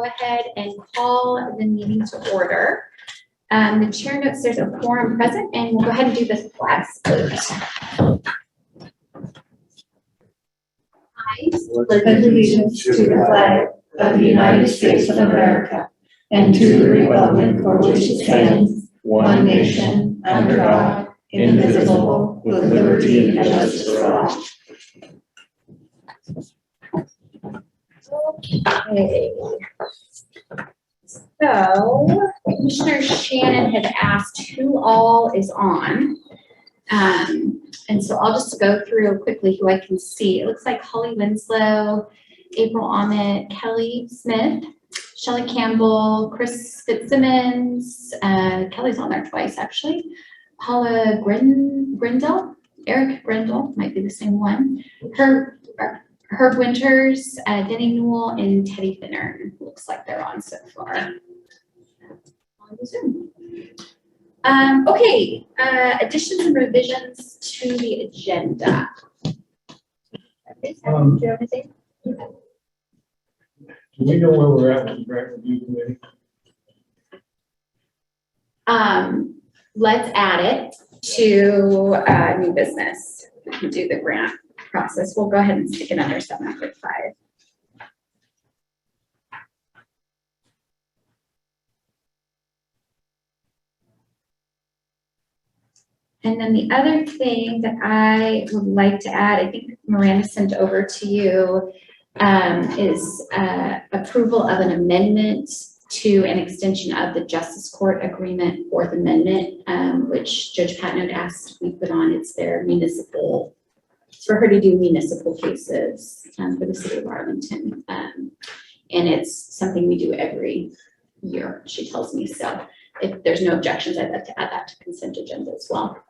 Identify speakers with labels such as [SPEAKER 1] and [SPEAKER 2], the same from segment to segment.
[SPEAKER 1] go ahead and call the meeting to order. The chair notes there's a quorum present, and we'll go ahead and do this flag salute. I
[SPEAKER 2] pledge allegiance to the flag of the United States of America and to the republic for which it stands, one nation, under God, indivisible, with liberty and justice for all.
[SPEAKER 1] Okay. So Commissioner Shannon had asked who all is on. And so I'll just go through quickly who I can see. It looks like Holly Winslow, April Ahmet, Kelly Smith, Shelley Campbell, Chris Fitzsimmons, Kelly's on there twice actually, Paula Grindle, Eric Grindle, might be the same one, Herb Winters, Denny Newell, and Teddy Finner. Looks like they're on so far on Zoom. Okay, additions and revisions to the agenda. Do you have anything?
[SPEAKER 3] Do we know where we're at with the grant review committee?
[SPEAKER 1] Let's add it to new business. We can do the grant process. We'll go ahead and stick it under 7.5. And then the other thing that I would like to add, I think Miranda sent over to you, is approval of an amendment to an extension of the Justice Court Agreement, Fourth Amendment, which Judge Patton had asked we put on. It's their municipal, it's for her to do municipal cases for the city of Arlington. And it's something we do every year, she tells me. So if there's no objections, I'd like to add that to consent agenda as well.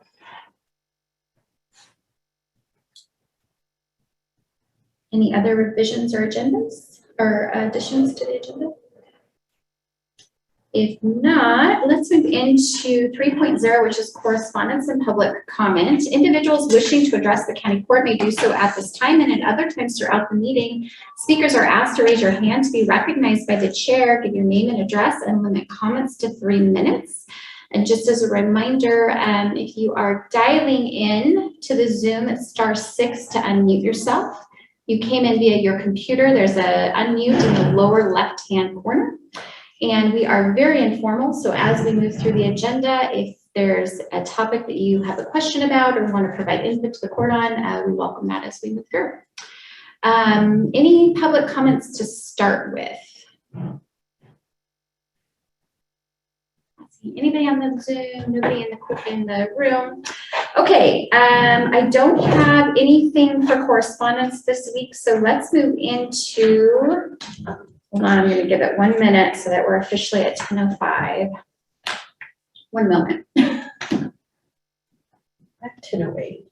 [SPEAKER 1] Any other revisions or agendas or additions to the agenda? If not, let's move into 3.0, which is correspondence and public comment. Individuals wishing to address the county court may do so at this time and at other times throughout the meeting. Speakers are asked to raise your hand to be recognized by the chair, give your name and address, and limit comments to 3 minutes. And just as a reminder, if you are dialing in to the Zoom, it's *6 to unmute yourself. You came in via your computer. There's a unmute in the lower left-hand corner. And we are very informal. So as we move through the agenda, if there's a topic that you have a question about or want to provide input to the court on, we welcome that as we move through. Any public comments to start with? Anybody on the Zoom? Nobody in the room? Okay, I don't have anything for correspondence this week, so let's move into, hold on, I'm going to give it 1 minute so that we're officially at 10:05. 1 moment.
[SPEAKER 2] I'm 10:08.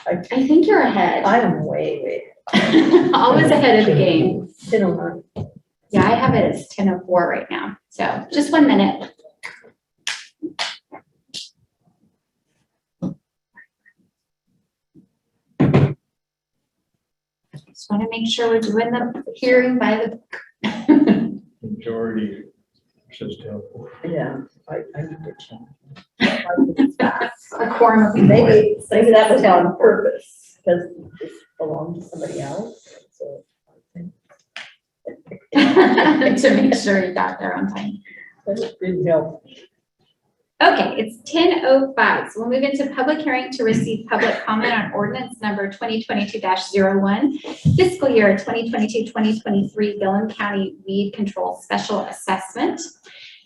[SPEAKER 1] I think you're ahead.
[SPEAKER 2] I am way.
[SPEAKER 1] Always ahead of the game.
[SPEAKER 2] 10:09.
[SPEAKER 1] Yeah, I have it as 10:04 right now, so just 1 minute. Just want to make sure we're doing the hearing by the book.
[SPEAKER 3] Majority says 10.
[SPEAKER 2] Yeah, I need to change.
[SPEAKER 1] A quorum of
[SPEAKER 2] Maybe that was on purpose because it belonged to somebody else. So
[SPEAKER 1] to make sure you got there on time.
[SPEAKER 2] that didn't help.
[SPEAKER 1] Okay, it's 10:05, so we'll move into public hearing to receive public comment on ordinance number 2022-01, fiscal year 2022-2023 Gilliam County Weed Control Special Assessment.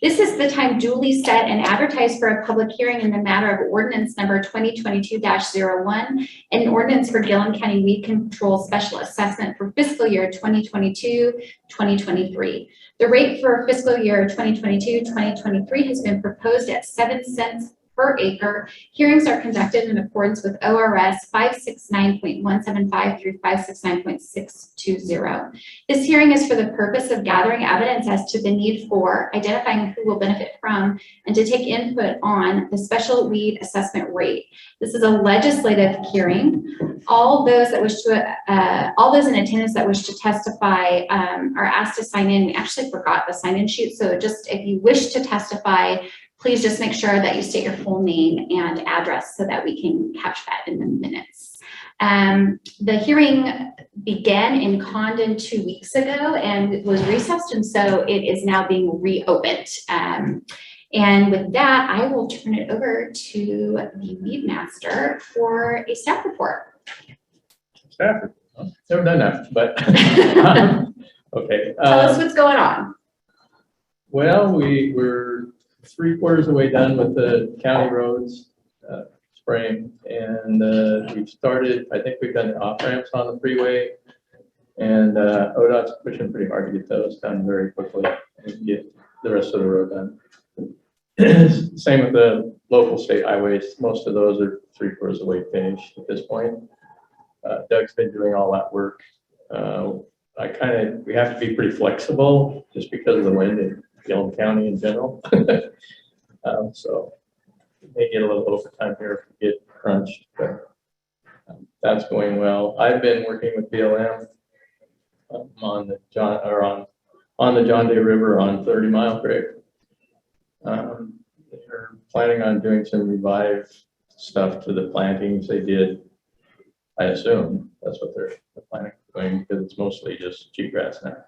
[SPEAKER 1] This is the time duly set and advertised for a public hearing in the matter of ordinance number 2022-01, an ordinance for Gilliam County Weed Control Special Assessment for fiscal year 2022-2023. The rate for fiscal year 2022-2023 has been proposed at 7 cents per acre. Hearings are conducted in accordance with ORS 569.175 through 569.620. This hearing is for the purpose of gathering evidence as to the need for, identifying who will benefit from, and to take input on the special weed assessment rate. This is a legislative hearing. All those in attendance that wish to testify are asked to sign in. We actually forgot the sign-in sheet, so just if you wish to testify, please just make sure that you state your full name and address so that we can catch that in the minutes. The hearing began in Condon 2 weeks ago and was recessed, and so it is now being reopened. And with that, I will turn it over to the weed master for a staff report.
[SPEAKER 4] Staff? Never done that, but okay.
[SPEAKER 1] Tell us what's going on.
[SPEAKER 4] Well, we're 3/4 of the way done with the county roads spraying, and we've started. I think we've done the off ramps on the freeway, and ODOT's pushing pretty hard to get those done very quickly and get the rest of the road done. Same with the local state highways. Most of those are 3/4 of the way finished at this point. Doug's been doing all that work. We have to be pretty flexible just because of the wind in Gilliam County in general. So we may get a little overtime here if we get crunched, but that's going well. I've been working with BLM on the John Day River on 30 Mile Creek. They're planning on doing some revived stuff to the plantings they did. I assume that's what they're planning on doing, because it's mostly just cheatgrass now.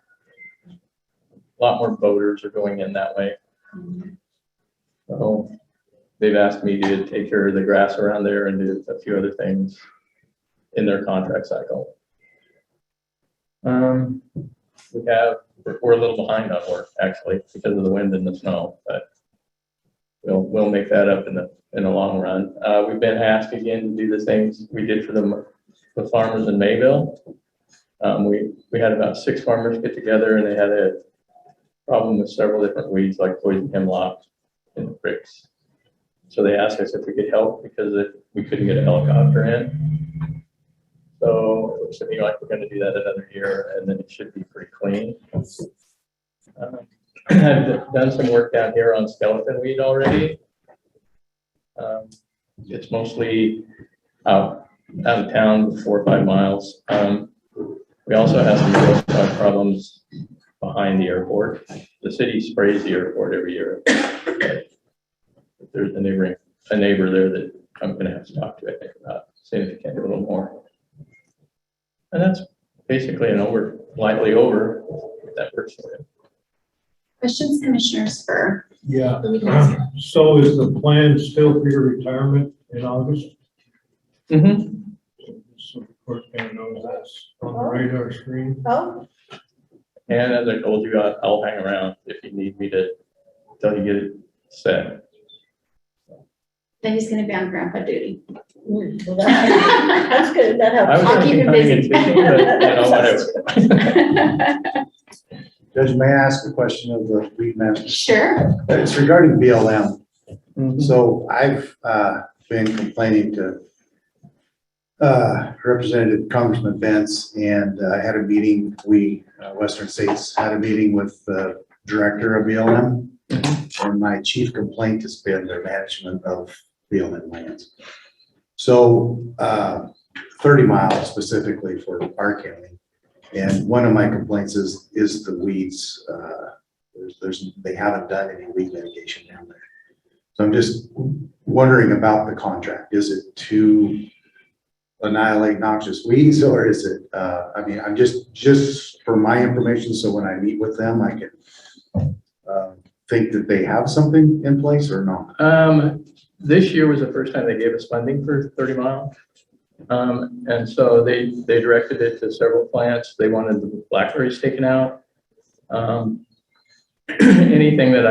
[SPEAKER 4] A lot more boaters are going in that way. So they've asked me to take care of the grass around there and do a few other things in their contract cycle. We're a little behind on work actually because of the wind and the snow, but we'll make that up in the long run. We've been asked again to do the things we did for the farmers in Mayville. We had about 6 farmers get together, and they had a problem with several different weeds like poison hemlock in the creeks. So they asked us if we could help because we couldn't get a helicopter in. So it looks to me like we're going to do that another year, and then it should be pretty clean. I've done some work down here on skeleton weed already. It's mostly out of town, 4 or 5 miles. We also have some problems behind the airport. The city sprays the airport every year. There's a neighbor there that I'm going to have to talk to, I think, about seeing if we can do a little more. And that's basically lightly over that works for you.
[SPEAKER 1] Questions, Commissioner Spur?
[SPEAKER 3] Yeah. So is the plan still for your retirement in August?
[SPEAKER 4] Mm-hmm.
[SPEAKER 3] So the court kind of knows that's on the radar screen.
[SPEAKER 2] Oh,
[SPEAKER 4] And as I told you, I'll hang around if you need me to until you get it set.
[SPEAKER 1] Then he's going to be on grandpa duty.
[SPEAKER 2] well, that's good. That
[SPEAKER 4] I
[SPEAKER 2] helps.
[SPEAKER 4] was
[SPEAKER 1] I'll
[SPEAKER 4] going
[SPEAKER 1] keep
[SPEAKER 4] to
[SPEAKER 1] him
[SPEAKER 4] be hunting and
[SPEAKER 1] busy.
[SPEAKER 4] fishing, but whatever.
[SPEAKER 5] Judge, may I ask a question of the lead master?
[SPEAKER 1] Sure.
[SPEAKER 5] It's regarding BLM.
[SPEAKER 4] Mhm.
[SPEAKER 5] So I've been complaining to Representative Congressman Bentz, and I had a meeting. Western States had a meeting with the director of BLM, and my chief complaint has been their management of BLM lands. So 30 miles specifically for our county. And one of my complaints is the weeds. They haven't done any weed mitigation down there. So I'm just wondering about the contract. Is it to annihilate noxious weeds, or is it? I'm just for my information, so when I meet with them, I can think that they have something in place or not.
[SPEAKER 4] This year was the first time they gave us funding for 30 Mile. And so they directed it to several plants. They wanted the blackberries taken out. Anything that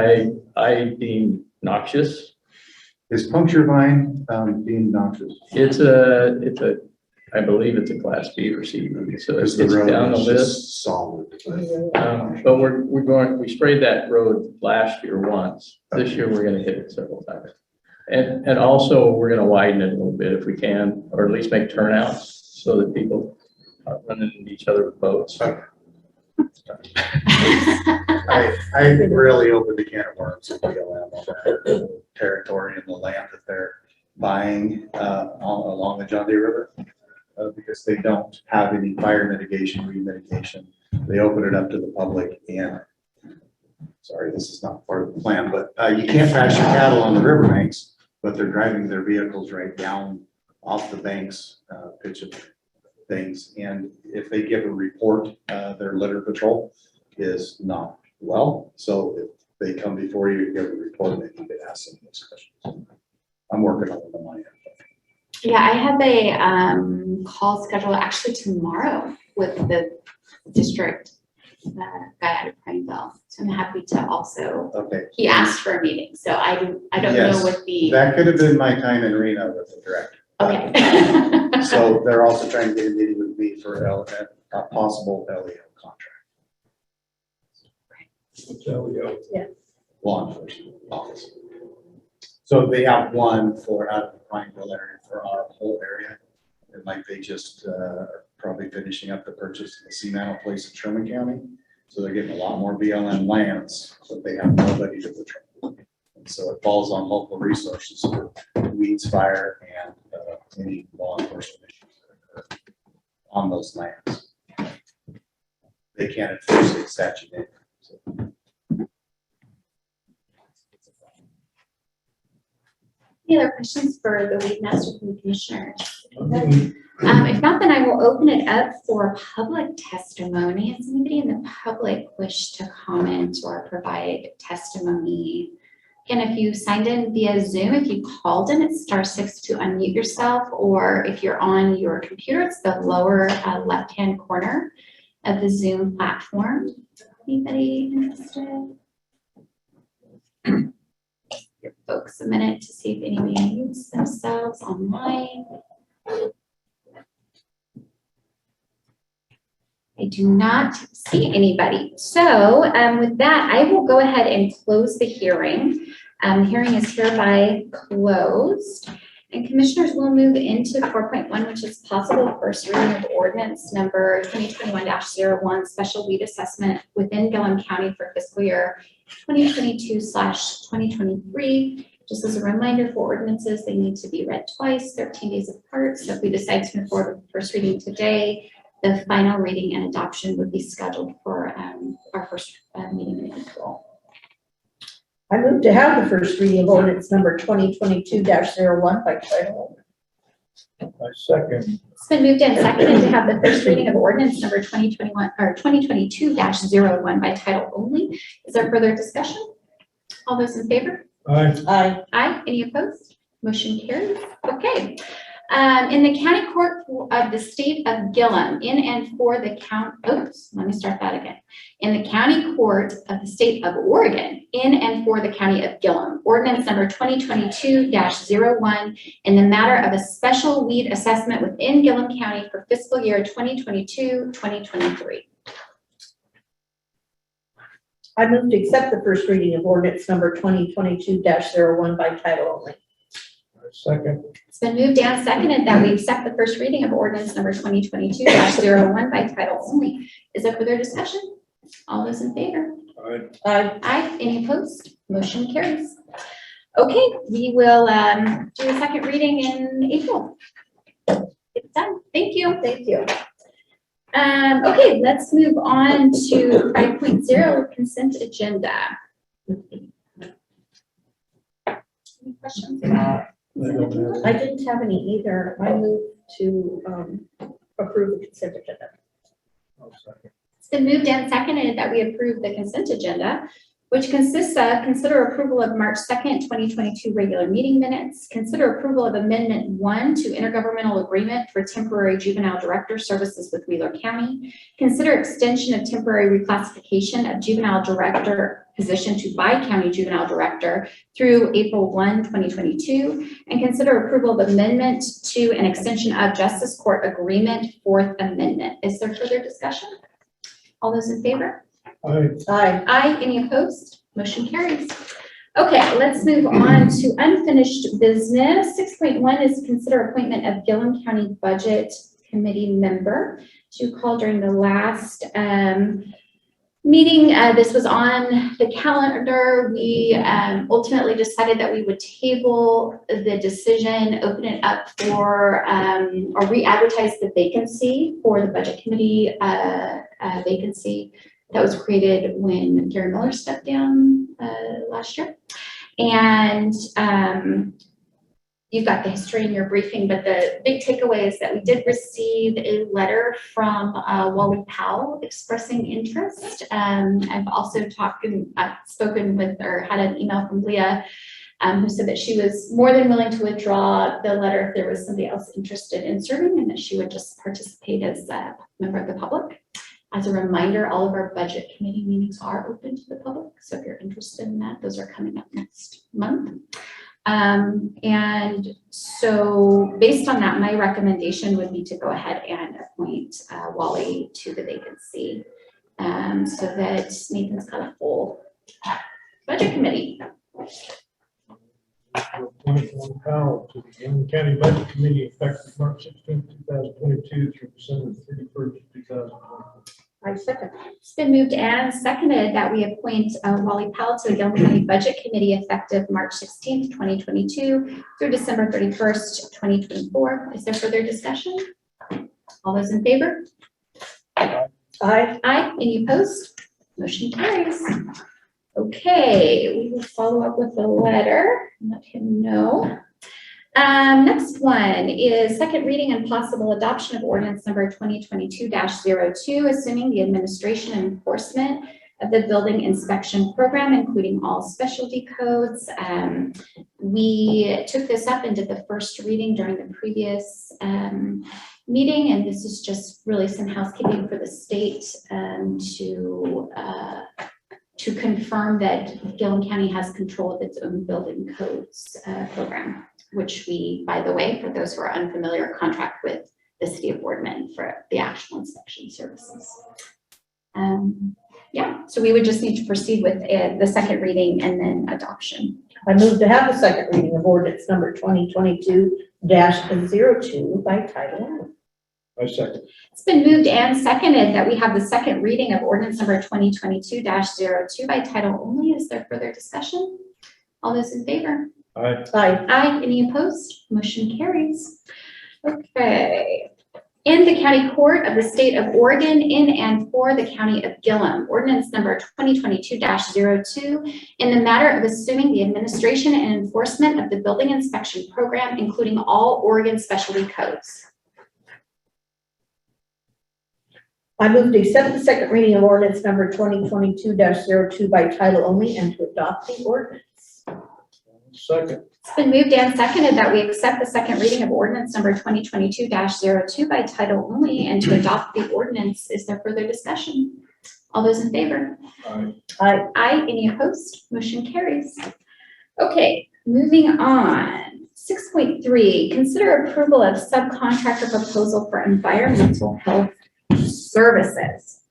[SPEAKER 4] I deem noxious.
[SPEAKER 5] Is puncture vine deemed noxious?
[SPEAKER 4] I believe it's a class B or C. So it's
[SPEAKER 5] The road
[SPEAKER 4] down the
[SPEAKER 5] is
[SPEAKER 4] list.
[SPEAKER 5] just solid.
[SPEAKER 4] But we sprayed that road last year once. This year we're going to hit it several times. And also, we're gonna widen it a little bit if we can, or at least make turnouts so that people aren't running into each other with boats.
[SPEAKER 5] I really opened a can of worms with BLM on that territory and the land that they're buying along the John Deere River. Because they don't have any fire mitigation, remediation. They open it up to the public and, sorry, this is not part of the plan, but you can't pasture cattle on the riverbanks, but they're driving their vehicles right down off the banks, pitching things. And if they give a report, their litter patrol is not well. So if they come before you and give a report, they need to ask some of those questions. I'm working on the money.
[SPEAKER 1] Yeah, I have a call scheduled actually tomorrow with the district guy out of Prineville. So I'm happy to also,
[SPEAKER 5] Okay,
[SPEAKER 1] he asked for a meeting, so I don't know
[SPEAKER 5] Yes,
[SPEAKER 1] what the,
[SPEAKER 5] that could have been my time in Reno with the director.
[SPEAKER 1] okay.
[SPEAKER 5] So they're also trying to get a meeting with me for a possible LEO contract, law enforcement officer. So they have one for out of the Prineville area for our whole area. And like they just are probably finishing up the purchase of the Seamantle place in Sherman County. So they're getting a lot more BLM lands, but they have nobody to patrol. And so it falls on local resources for weeds, fire, and any law enforcement issues that occur on those lands. They can't enforce the statute. So.
[SPEAKER 1] Any other questions for the lead master from the commissioners? If not, then I will open it up for public testimony. Does anybody in the public wish to comment or provide testimony? Again, if you signed in via Zoom, if you called in, it's *6 to unmute yourself, or if you're on your computer, it's the lower left-hand corner of the Zoom platform. Anybody interested? Give folks a minute to see if anybody mutes themselves online. I do not see anybody. So with that, I will go ahead and close the hearing. The hearing is hereby closed. And commissioners will move into 4.1, which is possible first reading of ordinance number 2021-01, special weed assessment within Gilliam County for fiscal year 2022/2023. Just as a reminder for ordinances, they need to be read twice, 13 days apart. So if we decide to move forward with the first reading today, the final reading and adoption would be scheduled for our first meeting in April.
[SPEAKER 2] I move to have the first reading of ordinance number 2022-01 by title only.
[SPEAKER 3] I second.
[SPEAKER 1] It's been moved and seconded to have the first reading of ordinance number 2022-01 by title only. Is there further discussion? All those in favor?
[SPEAKER 3] Aye.
[SPEAKER 2] Aye.
[SPEAKER 1] Aye. Any opposed? Motion carries. Okay. In the county court of the state of Gilliam, in and for the county, oops, let me start that again. In the county court of the state of Oregon, in and for the county of Gilliam, ordinance number 2022-01, in the matter of a special weed assessment within Gilliam County for fiscal year 2022/2023.
[SPEAKER 2] I move to accept the first reading of ordinance number 2022-01 by title only.
[SPEAKER 3] Second.
[SPEAKER 1] It's been moved and seconded that we accept the first reading of ordinance number 2022-01 by title only. Is there further discussion? All those in favor?
[SPEAKER 3] Aye.
[SPEAKER 2] Aye.
[SPEAKER 1] Aye. Any opposed? Motion carries. Okay, we will do a second reading in April. It's done. Thank you.
[SPEAKER 2] Thank you.
[SPEAKER 1] Okay, let's move on to 5.0 consent agenda. Any questions about consent agenda?
[SPEAKER 2] I didn't have any either. I move to approve the consent agenda.
[SPEAKER 3] I'll second.
[SPEAKER 1] It's been moved and seconded that we approve the consent agenda, which consists of consider approval of March 2nd, 2022 regular meeting minutes, consider approval of Amendment 1 to intergovernmental agreement for temporary juvenile director services with Wheeler County, consider extension of temporary reclassification of juvenile director position to by-county juvenile director through April 1, 2022, and consider approval of amendment to an extension of Justice Court Agreement, 4th Amendment. Is there further discussion? All those in favor?
[SPEAKER 3] Aye.
[SPEAKER 2] Aye.
[SPEAKER 1] Aye. Any opposed? Motion carries. Okay, let's move on to unfinished business. 6.1 is consider appointment of Gilliam County Budget Committee member to call during the last meeting. This was on the calendar. We ultimately decided that we would table the decision, open it up for, or re-advertise the vacancy for the Budget Committee vacancy that was created when Gary Miller stepped down last year. And you've got the history in your briefing, but the big takeaway is that we did receive a letter from Wally Powell expressing interest. I've also spoken with, or had an email from Leah who said that she was more than willing to withdraw the letter if there was somebody else interested in serving, and that she would just participate as a member of the public. As a reminder, all of our budget committee meetings are open to the public. So if you're interested in that, those are coming up next month. And so based on that, my recommendation would be to go ahead and appoint Wally to the vacancy so that Nathan's got a full budget committee.
[SPEAKER 3] Appoint Wally Powell to the Gilliam County Budget Committee effective March 16th, 2022 through December 31st, 2024.
[SPEAKER 2] I second.
[SPEAKER 1] It's been moved and seconded that we appoint Wally Powell to the Gilliam County Budget Committee effective March 16th, 2022 through December 31st, 2024. Is there further discussion? All those in favor?
[SPEAKER 2] Aye.
[SPEAKER 1] Aye. Any opposed? Motion carries. Okay, we will follow up with a letter and let him know. Next one is second reading and possible adoption of ordinance number 2022-02, assuming the administration and enforcement of the building inspection program, including all specialty codes. We took this up and did the first reading during the previous meeting, and this is just really some housekeeping for the state to confirm that Gilliam County has control of its own building codes program, which we, by the way, for those who are unfamiliar, contract with the city of Boardman for the actual inspection services. Yeah, so we would just need to proceed with the second reading and then adoption.
[SPEAKER 2] I move to have the second reading of ordinance number 2022-02 by title only.
[SPEAKER 3] I second.
[SPEAKER 1] It's been moved and seconded that we have the second reading of ordinance number 2022-02 by title only. Is there further discussion? All those in favor?
[SPEAKER 3] Aye.
[SPEAKER 2] Aye.
[SPEAKER 1] Aye. Any opposed? Motion carries. Okay. In the County Court of the State of Oregon, in and for the County of Gilliam, ordinance number 2022-02, in the matter of assuming the administration and enforcement of the building inspection program, including all Oregon specialty codes.
[SPEAKER 2] I move to accept the second reading of ordinance number 2022-02 by title only and to adopt the ordinance.
[SPEAKER 3] Second.
[SPEAKER 1] It's been moved and seconded that we accept the second reading of ordinance number 2022-02 by title only and to adopt the ordinance. Is there further discussion? All those in favor?
[SPEAKER 3] Aye.
[SPEAKER 2] Aye.
[SPEAKER 1] Aye. Any opposed? Motion carries. Okay, moving on. 6.3, consider approval of subcontractor proposal for environmental health services.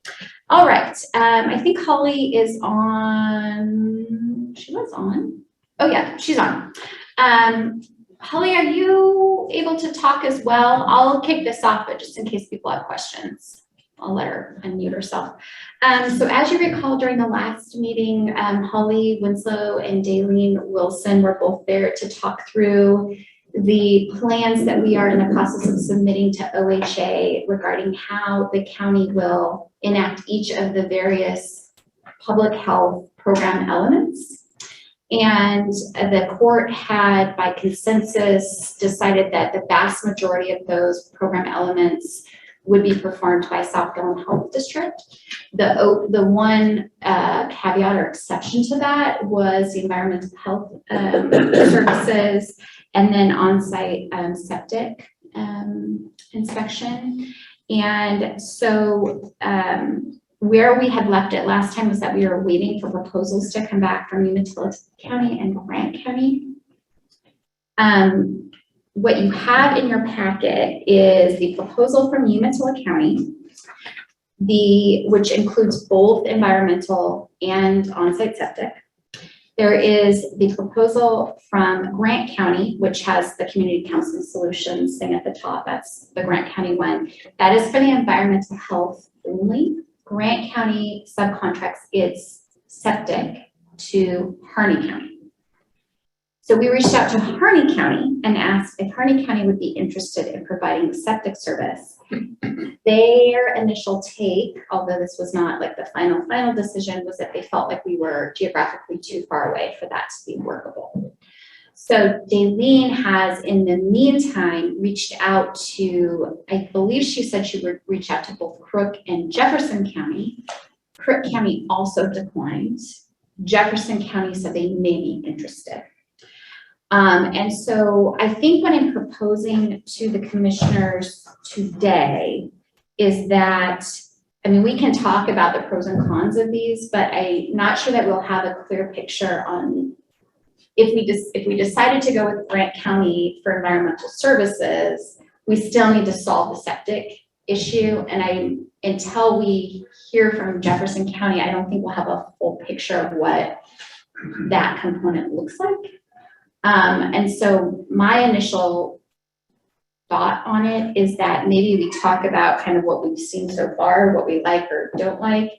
[SPEAKER 1] All right, I think Holly is on. She was on. Oh yeah, she's on. Holly, are you able to talk as well? I'll kick this off, but just in case people have questions, I'll let her unmute herself. So as you recall, during the last meeting, Holly Winslow and Daleen Wilson were both there to talk through the plans that we are in the process of submitting to OHA regarding how the county will enact each of the various public health program elements. And the court had, by consensus, decided that the vast majority of those program elements would be performed by South Gilliam Health District. The one caveat or exception to that was the environmental health services and then on-site septic inspection. And so where we had left it last time was that we were waiting for proposals to come back from Umatilla County and Grant County. What you have in your packet is the proposal from Umatilla County, which includes both environmental and on-site septic. There is the proposal from Grant County, which has the community counseling solutions thing at the top. That's the Grant County one. That is for the environmental health only. Grant County subcontracts its septic to Harney County. So we reached out to Harney County and asked if Harney County would be interested in providing the septic service. Their initial take, although this was not like the final decision, was that they felt like we were geographically too far away for that to be workable. So Daleen has, in the meantime, reached out to, I believe she said she would reach out to both Crook and Jefferson County. Crook County also declined. Jefferson County said they may be interested. And so I think what I'm proposing to the commissioners today is that, I mean, we can talk about the pros and cons of these, but I'm not sure that we'll have a clear picture on if we decided to go with Grant County for environmental services, we still need to solve the septic issue. And until we hear from Jefferson County, I don't think we'll have a full picture of what that component looks like. And so my initial thought on it is that maybe we talk about kind of what we've seen so far, what we like or don't like,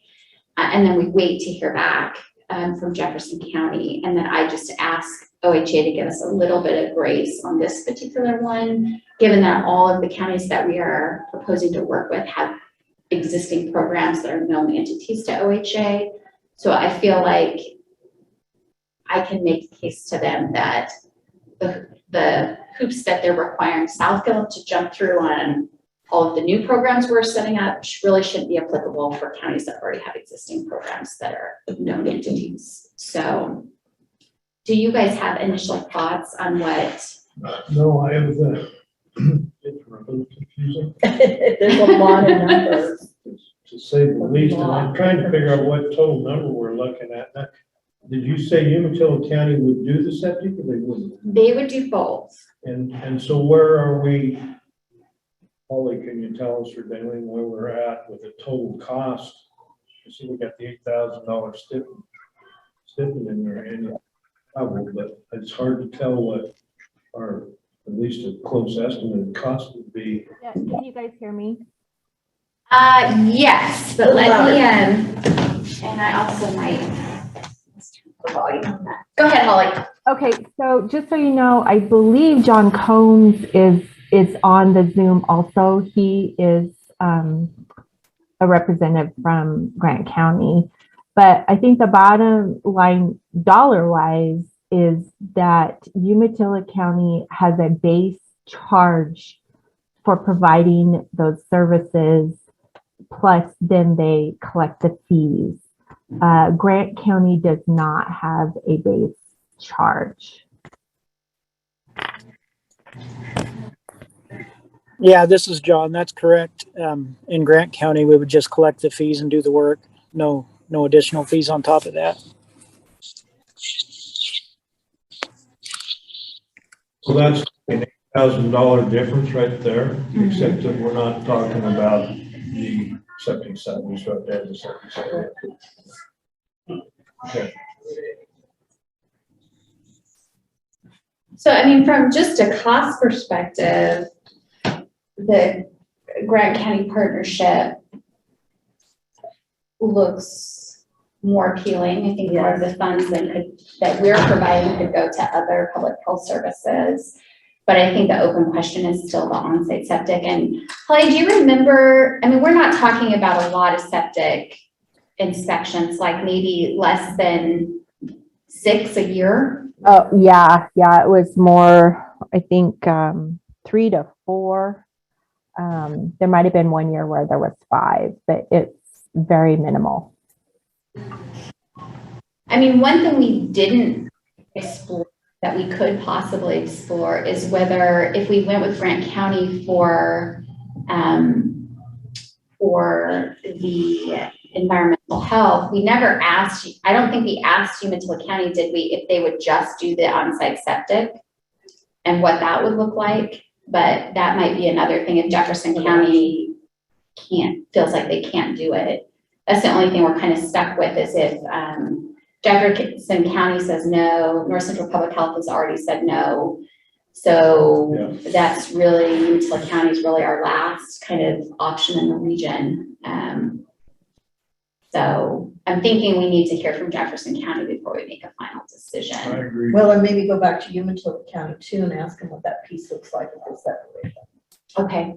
[SPEAKER 1] and then we wait to hear back from Jefferson County. And then I just ask OHA to give us a little bit of grace on this particular one, given that all of the counties that we are proposing to work with have existing programs that are known entities to OHA. So I feel like I can make a case to them that the hoops that they're requiring Southfield to jump through on all of the new programs we're setting up really shouldn't be applicable for counties that already have existing programs that are known entities. So do you guys have initial thoughts on what?
[SPEAKER 3] No, I have the, it's really confusing.
[SPEAKER 2] There's a lot of numbers.
[SPEAKER 3] To say the least, and I'm trying to figure out what total number we're looking at. Now, did you say Umatilla County would do the septic or they wouldn't?
[SPEAKER 1] They would do both.
[SPEAKER 3] And so where are we, Holly, can you tell us or Daleen where we're at with the total cost? You see, we got the $8,000 stipend in there annual level, but it's hard to tell what our, at least a close estimate cost would be.
[SPEAKER 6] Yeah, can you guys hear me?
[SPEAKER 1] Yes, but let me, and I also might, let's turn the volume on that. Go ahead, Holly.
[SPEAKER 6] Okay, so just so you know, I believe John Combs is on the Zoom also. He is a representative from Grant County. But I think the bottom line dollar-wise is that Umatilla County has a base charge for providing those services, plus then they collect the fees. Grant County does not have a base charge.
[SPEAKER 7] Yeah, this is John. That's correct. In Grant County, we would just collect the fees and do the work. No additional fees on top of that.
[SPEAKER 3] So that's an $8,000 difference right there, except that we're not talking about the septic side. We start there, the septic side. Okay.
[SPEAKER 1] So, I mean, from just a cost perspective, the Grant County partnership looks more appealing. I think more of the funds that we're providing could go to other public health services. But I think the open question is still the on-site septic. And Holly, do you remember, I mean, we're not talking about a lot of septic inspections, like maybe less than 6 a year?
[SPEAKER 6] Oh, yeah, it was more, I think, 3 to 4. There might have been one year where there was 5, but it's very minimal.
[SPEAKER 1] I mean, one thing we didn't explore that we could possibly explore is whether if we went with Grant County for the environmental health, we never asked, I don't think we asked Umatilla County, did we, if they would just do the on-site septic and what that would look like. But that might be another thing if Jefferson County feels like they can't do it. That's the only thing we're kind of stuck with is if Jefferson County says no, North Central Public Health has already said no. So that's really, Umatilla County is really our last kind of option in the region. So I'm thinking we need to hear from Jefferson County before we make a final decision.
[SPEAKER 3] I agree.
[SPEAKER 2] Well, and maybe go back to Umatilla County too and ask them what that piece looks like if they separate them.
[SPEAKER 1] Okay.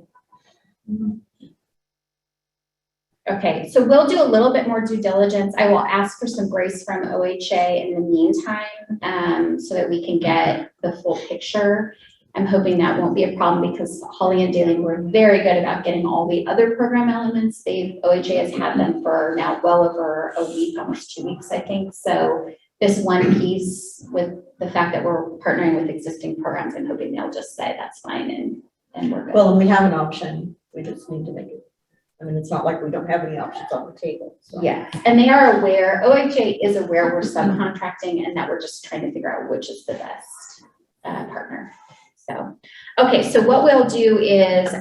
[SPEAKER 1] Okay, so we'll do a little bit more due diligence. I will ask for some grace from OHA in the meantime, so that we can get the full picture. I'm hoping that won't be a problem because Holly and Daly were very good about getting all the other program elements. OHA has had them for now well over a week, almost 2 weeks, I think. So this one piece with the fact that we're partnering with existing programs, I'm hoping they'll just say that's fine and we're good.
[SPEAKER 2] Well, and we have an option. We just need to make it. I mean, it's not like we don't have any options on the table. So.
[SPEAKER 1] Yeah, and they are aware, OHA is aware we're subcontracting and that we're just trying to figure out which is the best partner. So, okay, so what we'll do is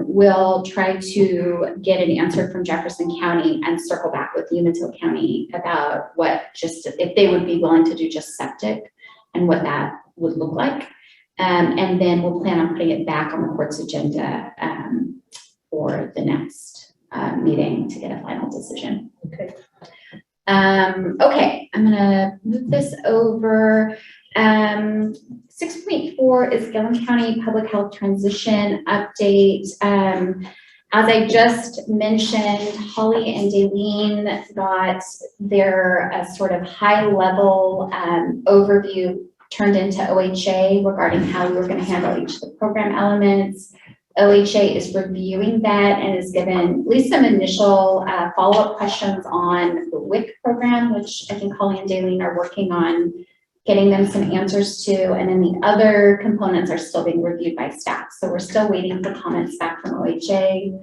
[SPEAKER 1] we'll try to get an answer from Jefferson County and circle back with Umatilla County about if they would be willing to do just septic and what that would look like. And then we'll plan on putting it back on the court's agenda for the next meeting to get a final decision.
[SPEAKER 2] Okay.
[SPEAKER 1] Okay, I'm gonna move this over. 6.4 is Gilliam County Public Health Transition Update. As I just mentioned, Holly and Daleen got their sort of high-level overview turned into OHA regarding how we were going to handle each of the program elements. OHA is reviewing that and has given at least some initial follow-up questions on the WIC program, which I think Holly and Daleen are working on getting them some answers to, and then the other components are still being reviewed by staff. So we're still waiting for comments back from OHA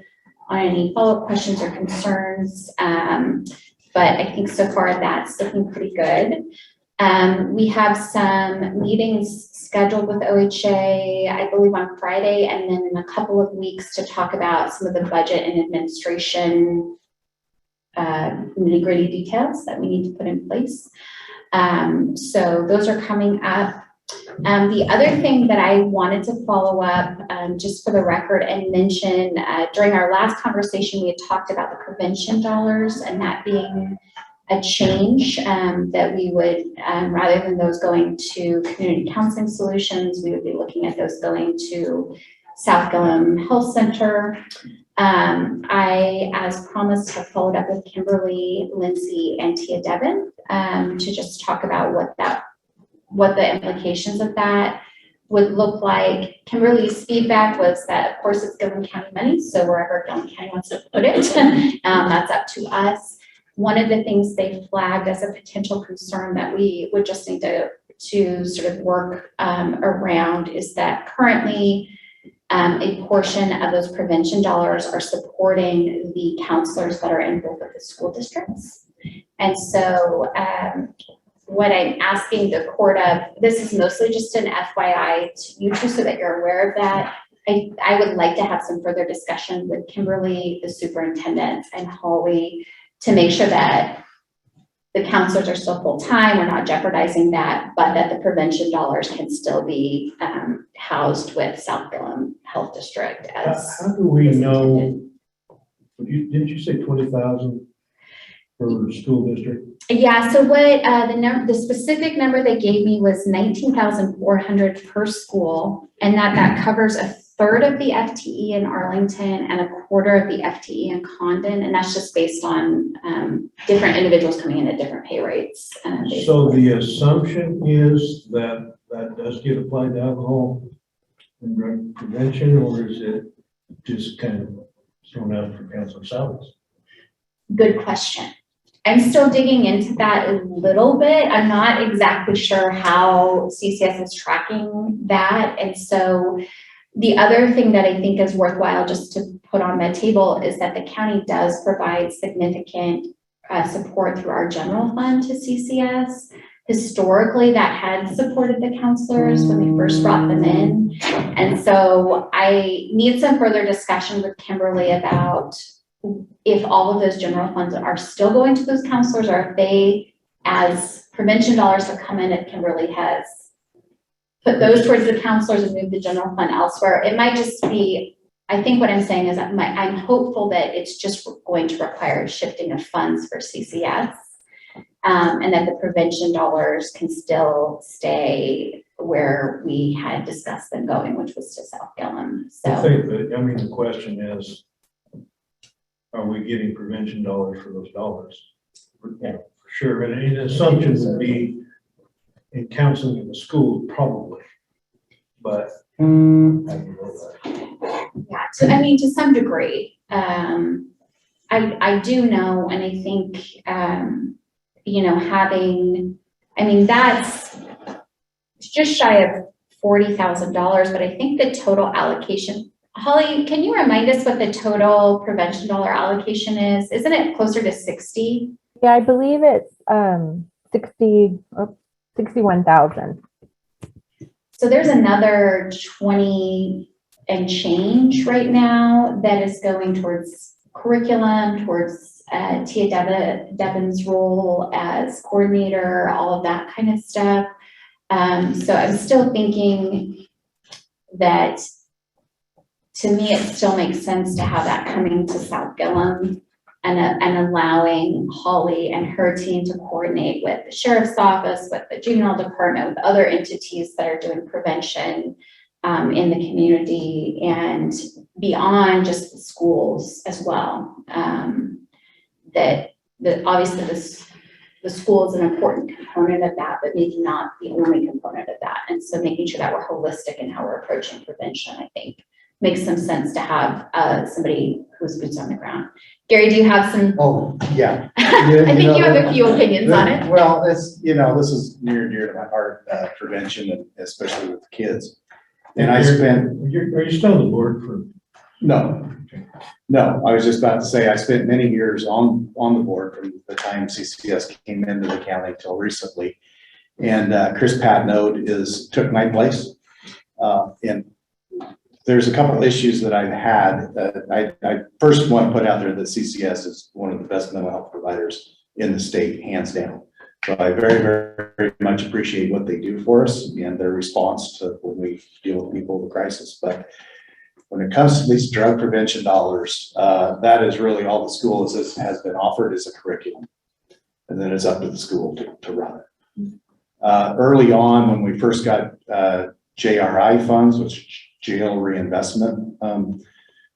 [SPEAKER 1] on any follow-up questions or concerns. But I think so far that's looking pretty good. We have some meetings scheduled with OHA, I believe on Friday, and then in a couple of weeks to talk about some of the budget and administration nitty-gritty details that we need to put in place. So those are coming up. The other thing that I wanted to follow up, just for the record and mention, during our last conversation, we had talked about the prevention dollars and that being a change, that we would, rather than those going to community counseling solutions, we would be looking at those going to South Gilliam Health Center. I, as promised, have followed up with Kimberly, Lindsay, and Tia Devon to just talk about what the implications of that would look like. Kimberly's feedback was that, of course, it's Gilliam County money, so wherever Gilliam County wants to put it, that's up to us. One of the things they flagged as a potential concern that we would just need to sort of work around is that currently a portion of those prevention dollars are supporting the counselors that are in both of the school districts. And so what I'm asking the court of, this is mostly just an FYI to you two so that you're aware of that. I would like to have some further discussion with Kimberly, the superintendent, and Holly to make sure that the counselors are still full-time, we're not jeopardizing that, but that the prevention dollars can still be housed with South Gilliam Health District. As
[SPEAKER 3] how do we know, didn't you say 20,000 per school district?
[SPEAKER 1] Yeah, so what the specific number they gave me was 19,400 per school, and that covers a third of the FTE in Arlington and a quarter of the FTE in Condon, and that's just based on different individuals coming in at different pay rates.
[SPEAKER 3] So the assumption is that that does get applied to alcohol and drug prevention, or is it just kind of thrown out for counselor salaries?
[SPEAKER 1] Good question. I'm still digging into that a little bit. I'm not exactly sure how CCS is tracking that, and so the other thing that I think is worthwhile just to put on the table is that the county does provide significant support through our general fund to CCS. Historically, that had supported the counselors when they first brought them in. And so I need some further discussion with Kimberly about if all of those general funds are still going to those counselors, or if they, as prevention dollars have come in, if Kimberly has put those towards the counselors and moved the general fund elsewhere. It might just be, I think what I'm saying is that I'm hopeful that it's just going to require shifting of funds for CCS. And that the prevention dollars can still stay where we had discussed them going, which was to South Gilliam.
[SPEAKER 3] I
[SPEAKER 1] So
[SPEAKER 3] think that, I mean, the question is, are we getting prevention dollars for those dollars? Yeah, for sure. And an assumption would be in counseling in the school, probably. But I don't know that.
[SPEAKER 1] yeah, I mean, to some degree, I do know, and I think, you know, that's just shy of $40,000, but I think the total allocation, Holly, can you remind us what the total prevention dollar allocation is? Isn't it closer to 60?
[SPEAKER 6] Yeah, I believe it's 61,000.
[SPEAKER 1] So there's another 20 and change right now that is going towards curriculum, towards Tia Devin's role as coordinator, all of that kind of stuff. So I'm still thinking that, to me, it still makes sense to have that coming to South Gilliam and allowing Holly and her team to coordinate with the sheriff's office, with the juvenile department, with other entities that are doing prevention in the community and beyond just the schools as well. That obviously the school is an important component of that, but maybe not the only component of that. And so making sure that we're holistic in how we're approaching prevention, I think, makes some sense to have somebody who's boots on the ground. Gary, do you have some?
[SPEAKER 5] Oh, yeah.
[SPEAKER 1] I think you have a few opinions on it.
[SPEAKER 5] Well, this is near and dear to my heart, prevention, and especially with kids. And I spent.
[SPEAKER 3] Are you still on the board for?
[SPEAKER 5] No, I was just about to say, I spent many years on the board from the time CCS came into the county till recently. And Chris Patnode took my place. And there's a couple of issues that I've had. I first want to put out there that CCS is one of the best mental health providers in the state, hands down. So I very, very much appreciate what they do for us and their response to when we deal with people with crisis. But when it comes to these drug prevention dollars, that is really all the school has been offered as a curriculum. And then it's up to the school to run it. Early on, when we first got JRI funds, which jail reinvestment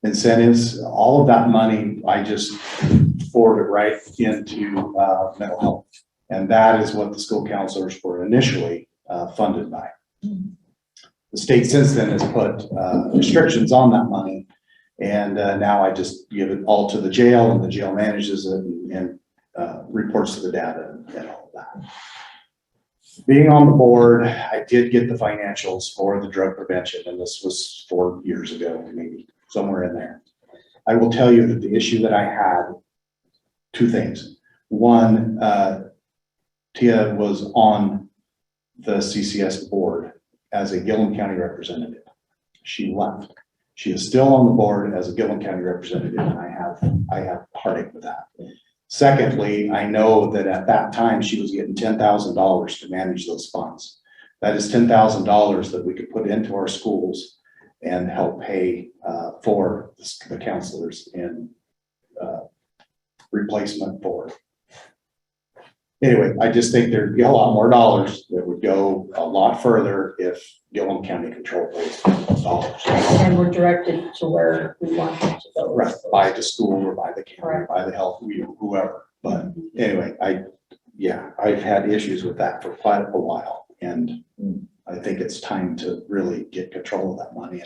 [SPEAKER 5] incentives, all of that money, I just forwarded right into mental health. And that is what the school counselors were initially funded by. The state since then has put restrictions on that money. And now I just give it all to the jail, and the jail manages it and reports to the data and all of that. Being on the board, I did get the financials for the drug prevention, and this was 4 years ago, maybe somewhere in there. I will tell you that the issue that I had, two things. One, Tia was on the CCS board as a Gilliam County representative. She left. She is still on the board as a Gilliam County representative, and I have heartache with that. Secondly, I know that at that time she was getting $10,000 to manage those funds. That is $10,000 that we could put into our schools and help pay for the counselors in replacement for. Anyway, I just think there'd be a lot more dollars that would go a lot further if Gilliam County controlled those dollars.
[SPEAKER 2] And we're directed to where we want them to go.
[SPEAKER 5] Right, by the school or by the county, by the health, whoever. But anyway, I've had issues with that for quite a while. And I think it's time to really get control of that money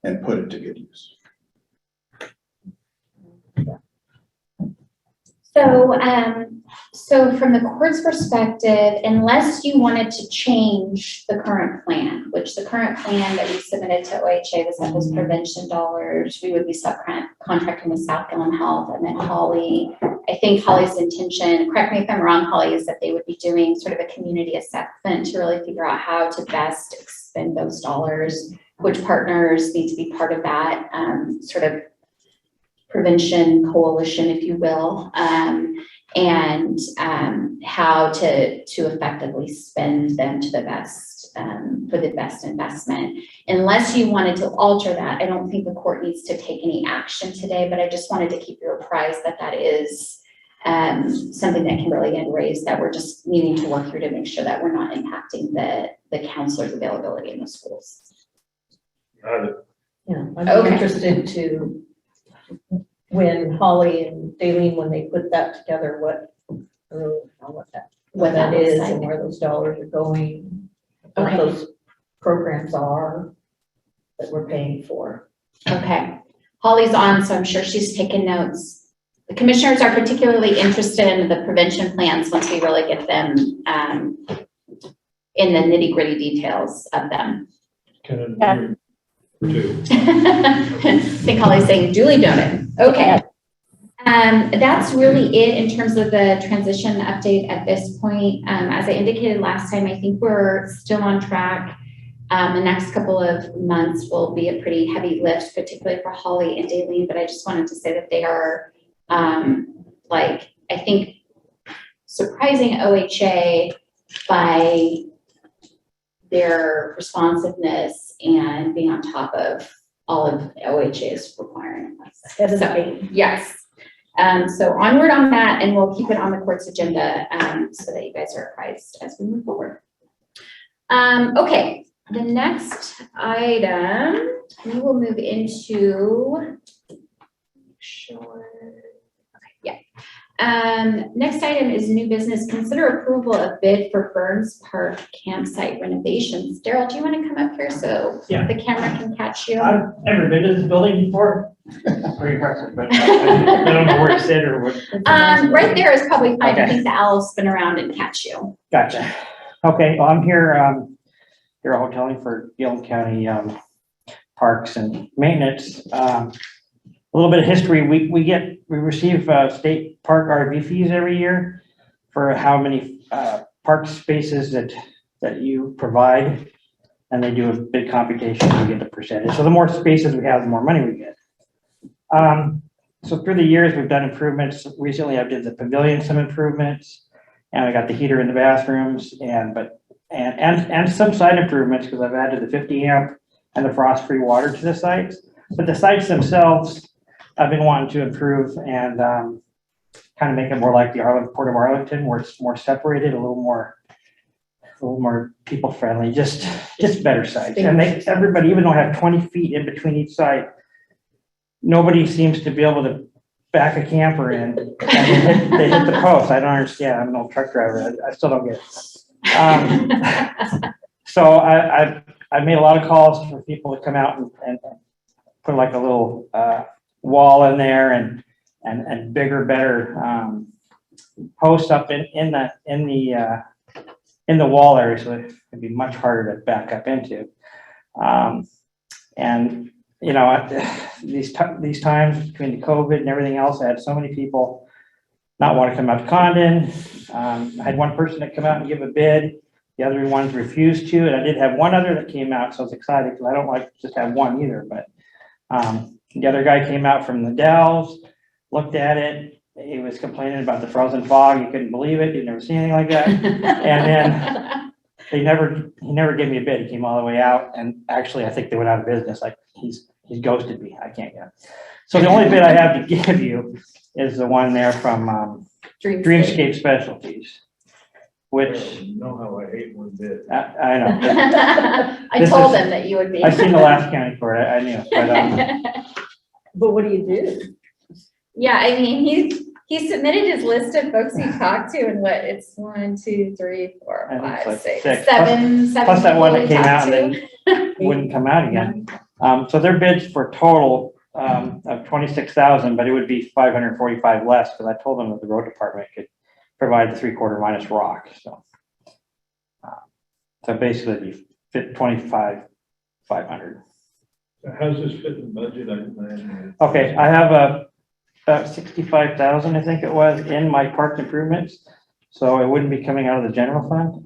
[SPEAKER 5] and put it to good use.
[SPEAKER 1] So from the court's perspective, unless you wanted to change the current plan, which the current plan that we submitted to OHA was that those prevention dollars, we would be subcontracting with South Gilliam Health, and then Holly, I think Holly's intention, correct me if I'm wrong, Holly, is that they would be doing sort of a community assessment to really figure out how to best expend those dollars, which partners need to be part of that sort of prevention coalition, if you will. and how to effectively spend them to the best, for the best investment. Unless you wanted to alter that, I don't think the court needs to take any action today, but I just wanted to keep you apprised that that is something that can really get raised, that we're just needing to work through to make sure that we're not impacting the counselor's availability in the schools.
[SPEAKER 2] Yeah, I'm
[SPEAKER 1] Okay.
[SPEAKER 2] interested to, when Holly and Daleen, when they put that together, what that
[SPEAKER 1] looks
[SPEAKER 2] is
[SPEAKER 1] like.
[SPEAKER 2] and where those dollars are going,
[SPEAKER 1] Okay.
[SPEAKER 2] what those programs are that we're paying for.
[SPEAKER 1] Okay, Holly's on, so I'm sure she's taken notes. The commissioners are particularly interested in the prevention plans once we really get them in the nitty-gritty details of them.
[SPEAKER 3] Can
[SPEAKER 6] Yeah.
[SPEAKER 3] do.
[SPEAKER 1] I think Holly's saying duly noted. Okay. That's really it in terms of the transition update at this point. As I indicated last time, I think we're still on track. The next couple of months will be a pretty heavy lift, particularly for Holly and Daleen, but I just wanted to say that they are, I think, surprising OHA by their responsiveness and being on top of all of OHA's requirements.
[SPEAKER 2] That is
[SPEAKER 1] So,
[SPEAKER 2] big.
[SPEAKER 1] yes. So onward on that, and we'll keep it on the court's agenda so that you guys are apprised as we move forward. Okay, the next item, we will move into, next item is new business. Consider approval of bid for Burns Park campsite renovations. Daryl, do you want to come up here so
[SPEAKER 8] Yeah.
[SPEAKER 1] the camera can catch you?
[SPEAKER 8] I've never been to this building before. Pretty impressive, but I don't know where to sit or what.
[SPEAKER 1] Right there is probably fine. I
[SPEAKER 8] Okay.
[SPEAKER 1] think the owl will spin around and catch you.
[SPEAKER 8] Gotcha. Okay, well, I'm here, here hoteling for Gilliam County, Parks and Maintenance. A little bit of history, we receive, state park RV fees every year for how many, park spaces that you provide. And they do a big computation, we get a percentage. So the more spaces we have, the more money we get. So through the years, we've done improvements. Recently, I did the pavilion, some improvements, and I got the heater in the bathrooms and some site improvements because I've added the 50 amp and the frost-free water to the sites. But the sites themselves, I've been wanting to improve and kind of make it more like the Port of Arlington, where it's more separated, a little more people friendly, just better sites. And everybody, even though I have 20 feet in between each site, nobody seems to be able to back a camper in and they hit the post. I don't understand. I'm an old truck driver. I still don't get it. So I've made a lot of calls for people to come out and put like a little wall in there and bigger, better posts up in the wall area, so it'd be much harder to back up into. And you know, these times between the COVID and everything else, I had so many people not want to come out to Condon. I had one person that come out and give a bid. The other ones refused to, and I did have one other that came out, so I was excited because I don't like to just have one either. But the other guy came out from the Dells, looked at it. He was complaining about the frozen fog. He couldn't believe it. He'd never seen anything like that. And then he never gave me a bid. He came all the way out, and actually, I think they went out of business. Like he's ghosted me. I can't get it. So the only bid I have to give you is the one there from Dreamscape Specialties, which
[SPEAKER 3] You know how I hate one bit.
[SPEAKER 8] I know.
[SPEAKER 1] I told them that you would be.
[SPEAKER 8] I've seen the last county court. I knew. But
[SPEAKER 2] But what do you do?
[SPEAKER 1] Yeah, I mean, he submitted his list of folks he talked to, and it's 1, 2, 3, 4,
[SPEAKER 8] I think it's
[SPEAKER 1] 5,
[SPEAKER 8] like
[SPEAKER 1] 6,
[SPEAKER 8] six.
[SPEAKER 1] 7
[SPEAKER 8] plus that one that
[SPEAKER 1] people
[SPEAKER 8] came
[SPEAKER 1] he
[SPEAKER 8] out
[SPEAKER 1] talked
[SPEAKER 8] and
[SPEAKER 1] to.
[SPEAKER 8] then wouldn't come out again. So their bids for total of 26,000, but it would be 545 less because I told them that the road department could provide the 3/4 minus rock. So basically it'd be 25,500.
[SPEAKER 3] How's this fit in the budget?
[SPEAKER 8] Okay, I have about 65,000, I think it was, in my park improvements. So it wouldn't be coming out of the general fund.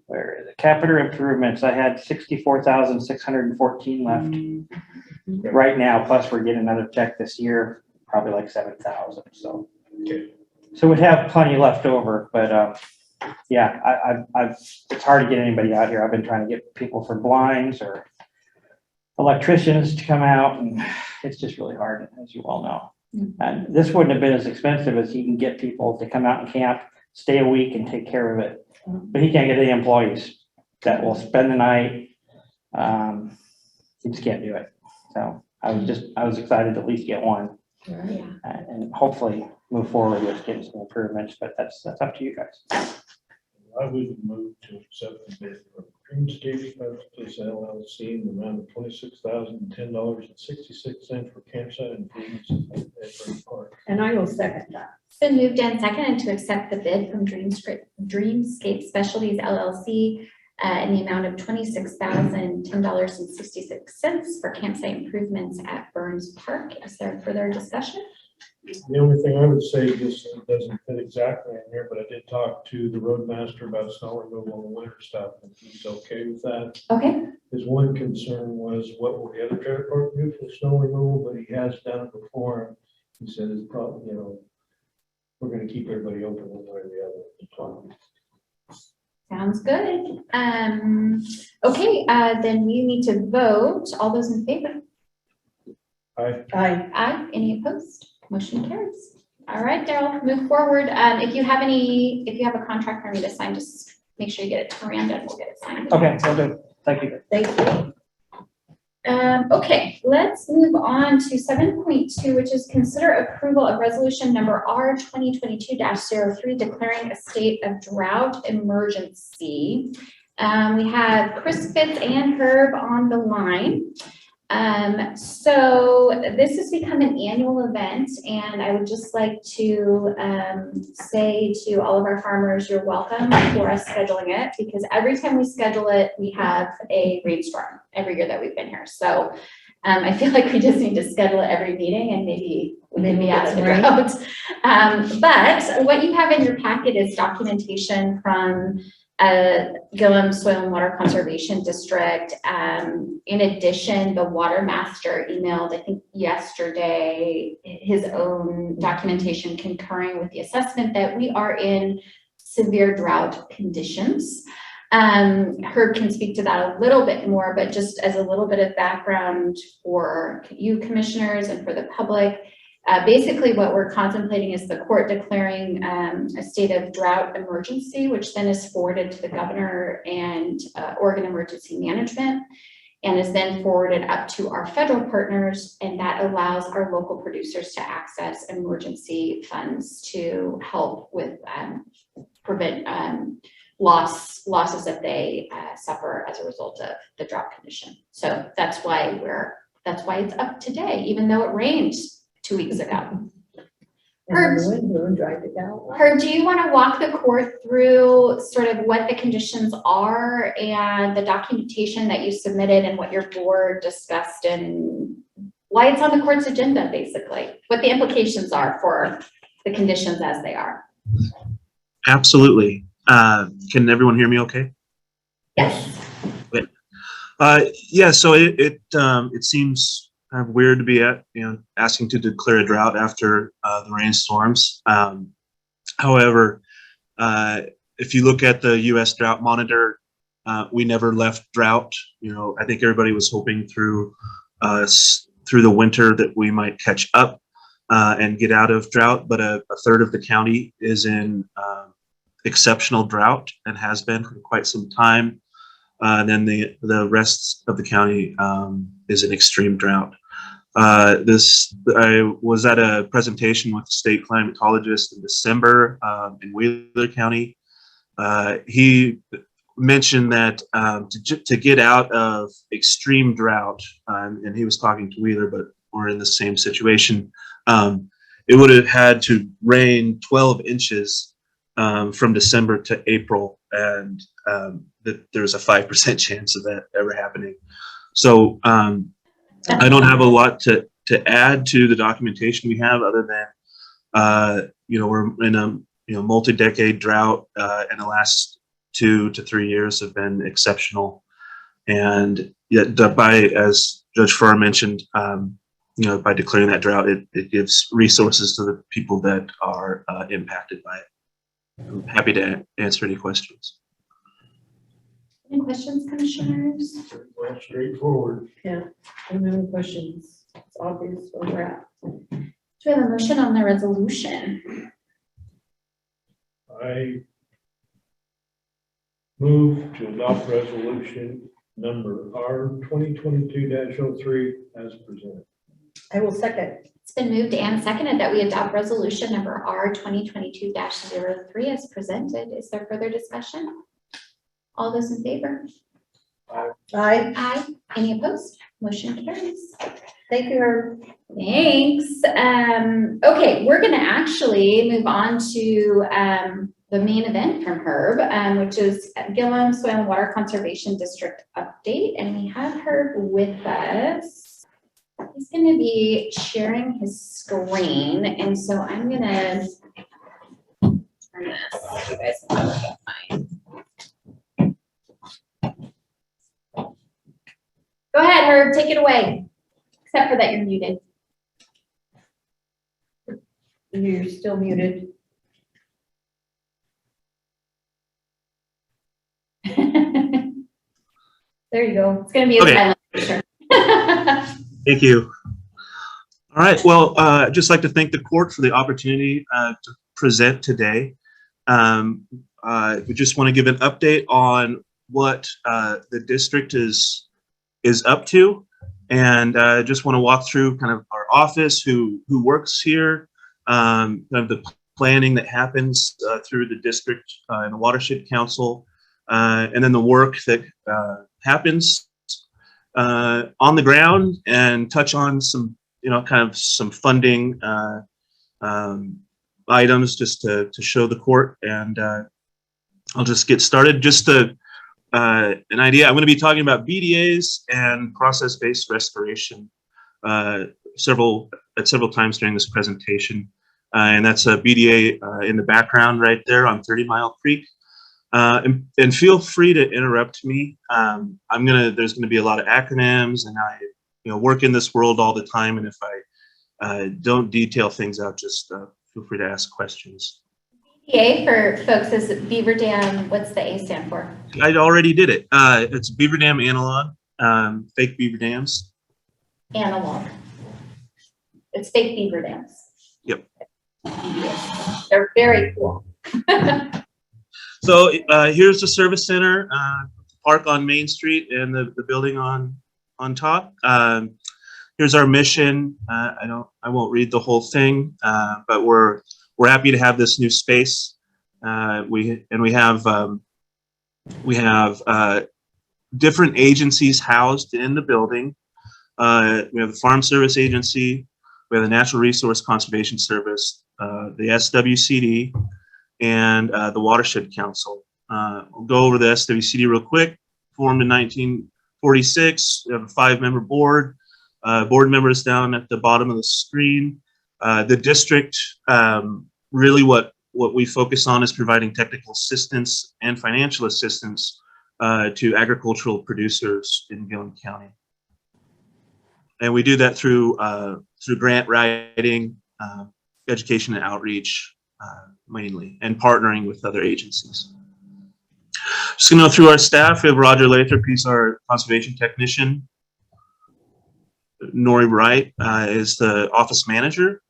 [SPEAKER 8] Where is it? Capital improvements, I had 64,614 left right now. Plus we're getting another check this year, probably like 7,000. So
[SPEAKER 3] Okay.
[SPEAKER 8] So we'd have plenty left over, but, yeah, it's hard to get anybody out here. I've been trying to get people for blinds or electricians to come out, and it's just really hard, as you all know. And this wouldn't have been as expensive as you can get people to come out and camp, stay a week and take care of it. But he can't get any employees that will spend the night. He just can't do it. So I was excited to at least get one
[SPEAKER 1] Yeah.
[SPEAKER 8] and hopefully move forward with getting some improvements, but that's up to you guys.
[SPEAKER 3] I would move to accept the bid from Dreamscape Specialties LLC in the amount of $26,010.66 for campsite improvements at Burns Park.
[SPEAKER 2] And I will second that.
[SPEAKER 1] It's been moved and seconded to accept the bid from Dreamscape Specialties LLC in the amount of $26,010.66 for campsite improvements at Burns Park. Is there further discussion?
[SPEAKER 3] The only thing I would say, this doesn't fit exactly in here, but I did talk to the roadmaster about snow removal and winter stuff, and he's okay with that.
[SPEAKER 1] Okay.
[SPEAKER 3] His one concern was what will the other trailer park do for snow removal, but he has done it before. He said it's probably, we're gonna keep everybody open one way or the other.
[SPEAKER 1] Sounds good. Okay, then we need to vote. All those in favor?
[SPEAKER 3] Aye.
[SPEAKER 1] Aye. Any opposed? Motion carries. All right, Daryl, move forward. If you have a contract for me to sign, just make sure you get it to Miranda and we'll get it signed.
[SPEAKER 8] Okay, will do. Thank you.
[SPEAKER 2] Thank you.
[SPEAKER 1] Okay, let's move on to 7.2, which is consider approval of resolution number R 2022-03 declaring a state of drought emergency. We have Chris Fitz and Herb on the line. So this has become an annual event, and I would just like to say to all of our farmers, you're welcome for us scheduling it, because every time we schedule it, we have a rainstorm every year that we've been here. So I feel like we just need to schedule it every meeting, and maybe we can be asked to drought. But what you have in your packet is documentation from Gilliam Soil and Water Conservation District. In addition, the water master emailed, I think yesterday, his own documentation concurring with the assessment that we are in severe drought conditions. Herb can speak to that a little bit more, but just as a little bit of background for you commissioners and for the public, basically what we're contemplating is the court declaring a state of drought emergency, which then is forwarded to the governor and Oregon Emergency Management, and is then forwarded up to our federal partners, and that allows our local producers to access emergency funds to help with prevent losses that they suffer as a result of the drought condition. So that's why it's up today, even though it rained 2 weeks ago. Herb,
[SPEAKER 2] And the wind blew and dragged it down.
[SPEAKER 1] Herb, do you want to walk the court through sort of what the conditions are and the documentation that you submitted and what your board discussed and why it's on the court's agenda, basically, what the implications are for the conditions as they are?
[SPEAKER 9] Absolutely. Can everyone hear me okay?
[SPEAKER 1] Yes.
[SPEAKER 9] Yeah, so it seems kind of weird to be asking to declare a drought after the rainstorms. However, if you look at the U.S. Drought Monitor, we never left drought. I think everybody was hoping through the winter that we might catch up and get out of drought, but a third of the county is in exceptional drought and has been for quite some time. And then the rest of the county is in extreme drought. I was at a presentation with the state climatologist in December in Wheeler County. He mentioned that to get out of extreme drought, and he was talking to Wheeler, but we're in the same situation, it would have had to rain 12 inches from December to April, and that there's a 5% chance of that ever happening. So I don't have a lot to add to the documentation we have, other than we're in a multi-decade drought, and the last 2 to 3 years have been exceptional. And yet, as Judge Farr mentioned, by declaring that drought, it gives resources to the people that are impacted by it. I'm happy to answer any questions.
[SPEAKER 1] Any questions, commissioners?
[SPEAKER 3] Well, straightforward.
[SPEAKER 2] Yeah, I don't have any questions. It's obvious where we're at.
[SPEAKER 1] Do we have a motion on the resolution?
[SPEAKER 3] I move to adopt resolution number R 2022-03 as presented.
[SPEAKER 2] I will second.
[SPEAKER 1] It's been moved and seconded that we adopt resolution number R 2022-03 as presented. Is there further discussion? All those in favor?
[SPEAKER 2] Aye.
[SPEAKER 1] Aye. Any opposed? Motion carries.
[SPEAKER 2] Thank you, Herb.
[SPEAKER 1] Thanks. Okay, we're gonna actually move on to the main event from Herb, which is Gilliam Soil and Water Conservation District update, and we have Herb with us. He's gonna be sharing his screen, and so I'm gonna turn this so you guys can look at mine. Go ahead, Herb, take it away, except for that you're muted.
[SPEAKER 2] You're still muted.
[SPEAKER 1] There you go. It's gonna be a
[SPEAKER 9] Okay.
[SPEAKER 1] silent picture.
[SPEAKER 9] Thank you. All right. Well, I'd just like to thank the court for the opportunity to present today. We just want to give an update on what the district is up to, and just want to walk through kind of our office, who works here, kind of the planning that happens through the district and the watershed council, and then the work that happens on the ground, and touch on some, kind of some funding items just to show the court. And I'll just get started. Just an idea, I'm going to be talking about BDAs and process-based restoration several times during this presentation. And that's a BDA in the background right there on 30 Mile Creek. And feel free to interrupt me. There's gonna be a lot of acronyms, and I work in this world all the time. And if I don't detail things out, just feel free to ask questions.
[SPEAKER 1] BDA for folks is Beaver Dam. What's the A stand for?
[SPEAKER 9] I already did it. It's Beaver Dam analog, fake beaver dams.
[SPEAKER 1] Analog. It's fake beaver dams.
[SPEAKER 9] Yep.
[SPEAKER 1] BDA. They're very cool.
[SPEAKER 9] So here's the service center, park on Main Street, and the building on top. Here's our mission. I won't read the whole thing, but we're happy to have this new space. We have different agencies housed in the building. We have the Farm Service Agency, we have the Natural Resource Conservation Service, the SWCD, and the Watershed Council. We'll go over the SWCD real quick. Formed in 1946. We have a 5-member board. Board members down at the bottom of the screen. The district, really what we focus on is providing technical assistance and financial assistance to agricultural producers in Gilliam County. And we do that through grant writing, education and outreach, mainly, and partnering with other agencies. Just gonna go through our staff. We have Roger Lathrop, he's our conservation technician. Nori Wright is the office manager.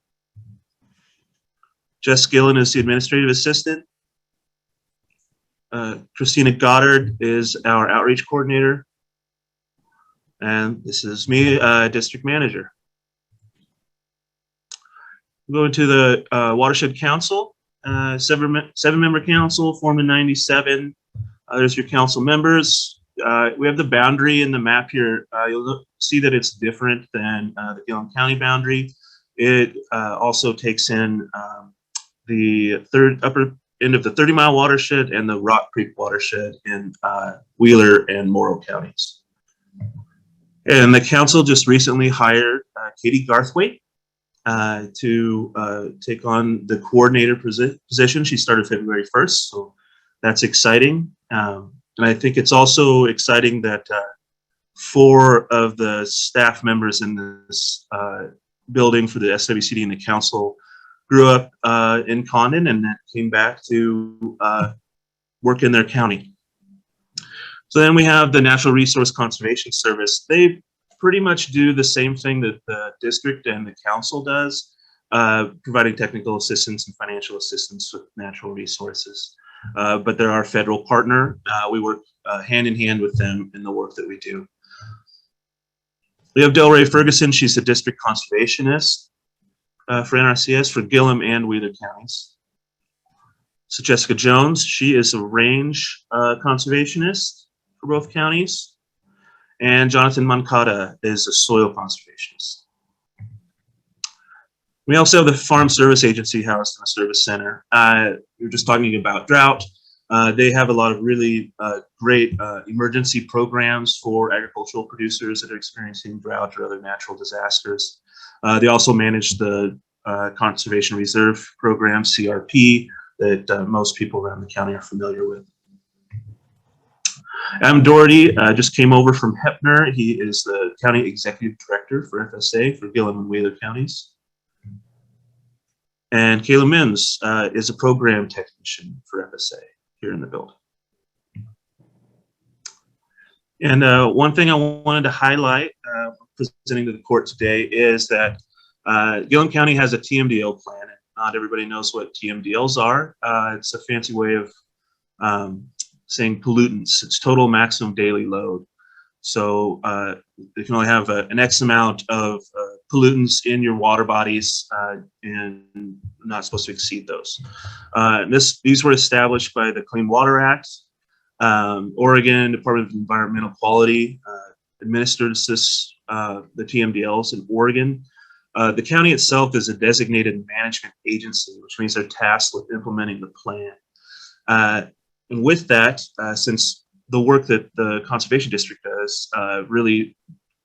[SPEAKER 9] Jess Gillen is the administrative assistant. Christina Goddard is our outreach coordinator. And this is me, district manager. Go to the Watershed Council, 7-member council formed in 97. There's your council members. We have the boundary in the map here. You'll see that it's different than the Gilliam County boundary. It also takes in the upper end of the 30 Mile watershed and the Rock Creek watershed in Wheeler and Morrow counties. And the council just recently hired Katie Garthwaite to take on the coordinator position. She started February 1st, so that's exciting. And I think it's also exciting that 4 of the staff members in this building for the SWCD and the council, grew up in Condon and then came back to work in their county. So then we have the Natural Resource Conservation Service. They pretty much do the same thing that the district and the council does, providing technical assistance and financial assistance with natural resources. But they're our federal partner. We work hand in hand with them in the work that we do. We have Delray Ferguson. She's the district conservationist for NRCS for Gilliam and Wheeler counties. So Jessica Jones, she is a range conservationist for both counties. And Jonathan Mancada is a soil conservationist. We also have the Farm Service Agency housed in the service center. We were just talking about drought. They have a lot of really great emergency programs for agricultural producers that are experiencing drought or other natural disasters. They also manage the Conservation Reserve Program, CRP, that most people around the county are familiar with. Adam Doherty just came over from Hepner. He is the County Executive Director for FSA for Gilliam and Wheeler counties. And Kayla Mims is a program technician for FSA here in the building. And one thing I wanted to highlight presenting to the court today is that Gilliam County has a TMDL plan. Not everybody knows what TMDLs are. It's a fancy way of saying pollutants. It's total maximum daily load. So you can only have an X amount of pollutants in your water bodies and not supposed to exceed those. These were established by the Clean Water Act. Oregon Department of Environmental Quality administers the TMDLs in Oregon. The county itself is a designated management agency, which means they're tasked with implementing the plan. And with that, since the work that the Conservation District does really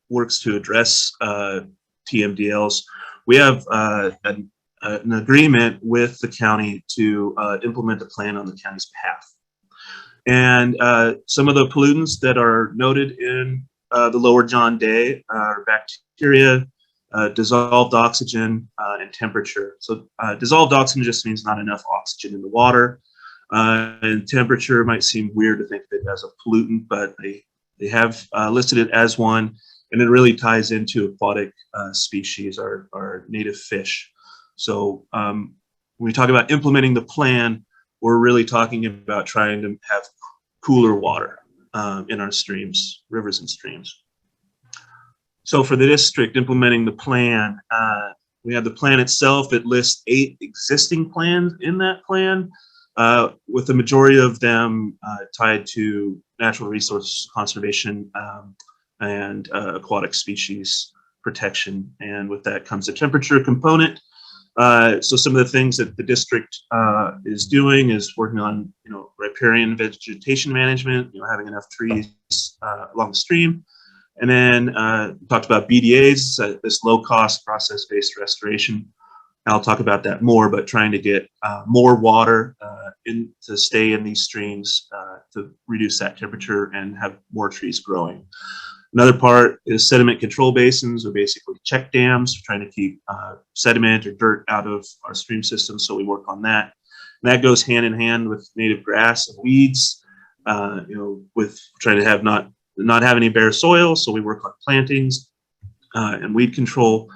[SPEAKER 9] works to address TMDLs, we have an agreement with the county to implement the plan on the county's path. And some of the pollutants that are noted in the lower John Day are bacteria, dissolved oxygen, and temperature. So dissolved oxygen just means not enough oxygen in the water. And temperature might seem weird to think of it as a pollutant, but they have listed it as one, and it really ties into aquatic species, our native fish. So when we talk about implementing the plan, we're really talking about trying to have cooler water in our streams, rivers and streams. So for the district implementing the plan, we have the plan itself. It lists 8 existing plans in that plan, with the majority of them tied to natural resource conservation and aquatic species protection. And with that comes a temperature component. So some of the things that the district is doing is working on, riparian vegetation management, having enough trees along the stream. And then talked about BDAs, this low-cost process-based restoration. I'll talk about that more, but trying to get more water to stay in these streams to reduce that temperature and have more trees growing. Another part is sediment control basins, or basically check dams. We're trying to keep sediment or dirt out of our stream system, so we work on that. And that goes hand in hand with native grass and weeds, with trying to have not have any bare soil, so we work on plantings and weed control.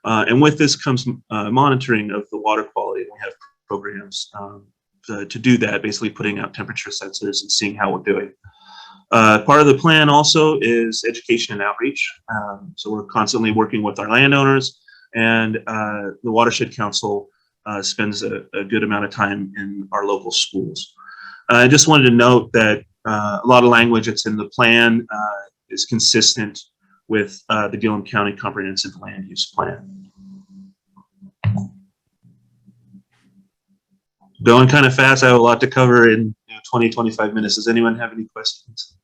[SPEAKER 9] And with this comes monitoring of the water quality. We have programs to do that, basically putting out temperature sensors and seeing how we're doing. Part of the plan also is education and outreach. So we're constantly working with our landowners, and the Watershed Council spends a good amount of time in our local schools. I just wanted to note that a lot of language that's in the plan is consistent with the Gilliam County Comprehensive Land Use Plan. Going kind of fast. I have a lot to cover in 20-25 minutes. Does anyone have any questions?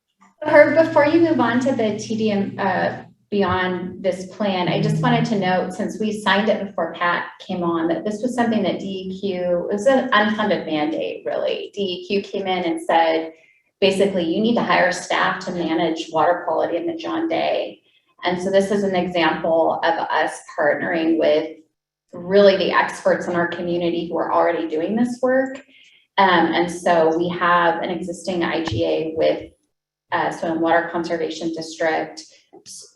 [SPEAKER 1] Herb, before you move on to the TDM beyond this plan, I just wanted to note, since we signed it before Pat came on, that this was something that DEQ, it was an unfunded mandate, really. DEQ came in and said, basically, you need to hire staff to manage water quality in the John Day. And so this is an example of us partnering with really the experts in our community who are already doing this work. And so we have an existing IGA with Soil and Water Conservation District,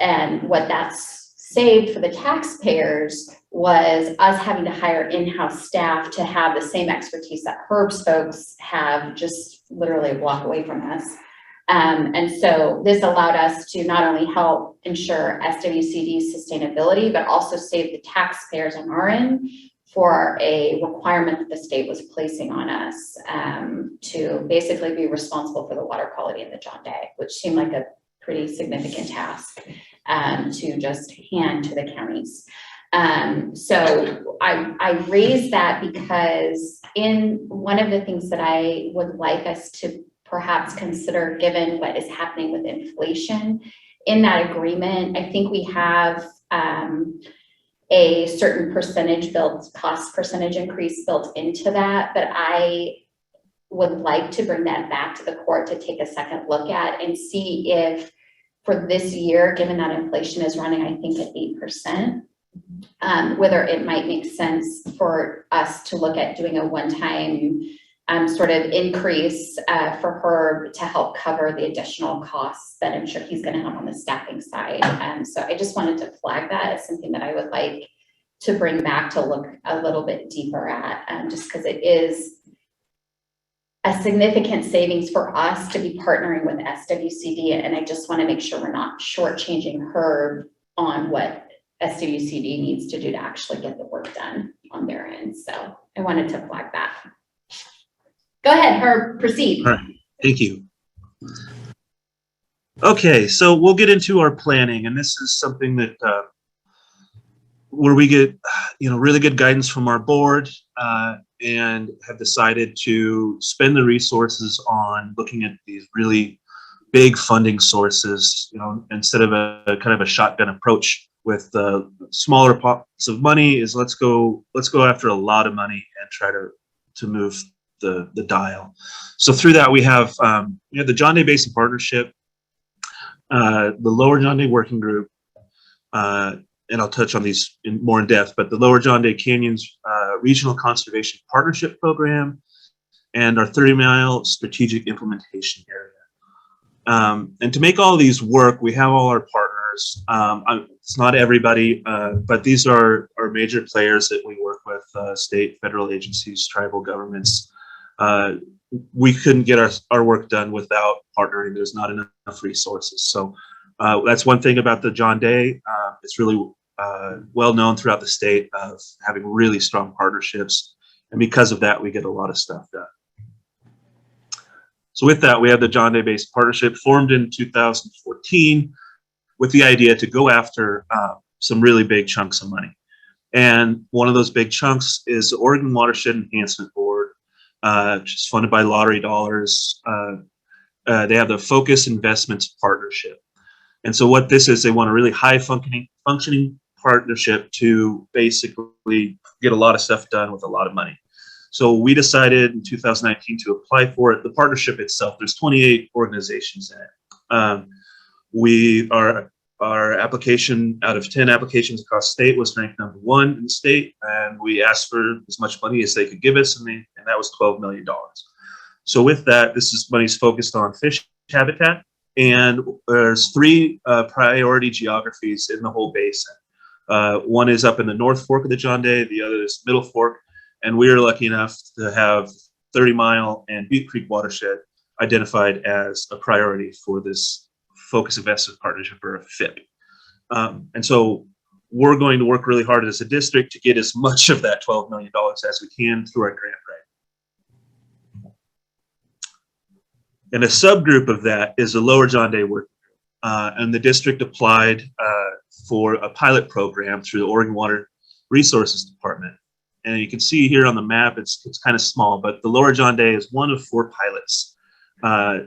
[SPEAKER 1] and what that's saved for the taxpayers was us having to hire in-house staff to have the same expertise that Herb's folks have just literally a block away from us. And so this allowed us to not only help ensure SWCD's sustainability, but also save the taxpayers on our end for a requirement that the state was placing on us to basically be responsible for the water quality in the John Day, which seemed like a pretty significant task to just hand to the counties. So I raised that because in one of the things that I would like us to perhaps consider, given what is happening with inflation, in that agreement, I think we have a certain cost percentage increase built into that, but I would like to bring that back to the court to take a second look at and see if for this year, given that inflation is running, I think at 8%, whether it might make sense for us to look at doing a one-time sort of increase for her to help cover the additional costs that I'm sure he's going to have on the staffing side. So I just wanted to flag that as something that I would like to bring back to look a little bit deeper at, just because it is a significant savings for us to be partnering with SWCD, and I just want to make sure we're not shortchanging her on what SWCD needs to do to actually get the work done on their end. So I wanted to flag that. Go ahead, Herb, proceed.
[SPEAKER 9] All right, thank you. Okay, so we'll get into our planning, and this is something that where we get really good guidance from our board and have decided to spend the resources on looking at these really big funding sources, instead of a kind of a shotgun approach with smaller pots of money. Is let's go after a lot of money and try to move the dial. So through that we have the John Day Basin Partnership, the Lower John Day Working Group, and I'll touch on these more in depth, but the Lower John Day Canyons Regional Conservation Partnership Program, and our 30-mile strategic implementation area. And to make all of these work, we have all our partners. It's not everybody, but these are our major players that we work with, state, federal agencies, tribal governments. We couldn't get our work done without partnering. There's not enough resources. So that's one thing about the John Day. It's really well known throughout the state of having really strong partnerships. And because of that, we get a lot of stuff done. So with that, we have the John Day Basin Partnership formed in 2014 with the idea to go after some really big chunks of money. And one of those big chunks is the Oregon Watershed Enhancement Board, which is funded by lottery dollars. They have the Focus Investments Partnership. And so what this is, they want a really high functioning partnership to basically get a lot of stuff done with a lot of money. So we decided in 2019 to apply for it. The partnership itself, there's 28 organizations in it. Our application, out of 10 applications across the state, was ranked #1 in the state, and we asked for as much money as they could give us, and that was $12 million. So with that, money's focused on fish habitat, and there's 3 priority geographies in the whole basin. One is up in the North Fork of the John Day, the other is Middle Fork, and we were lucky enough to have 30-mile and Butte Creek watershed identified as a priority for this Focus Investment Partnership, or a FIP. And so we're going to work really hard as a district to get as much of that $12 million as we can through our grant writing. And a subgroup of that is the Lower John Day Working Group. And the district applied for a pilot program through the Oregon Water Resources Department. And you can see here on the map, it's kind of small, but the Lower John Day is one of 4 pilots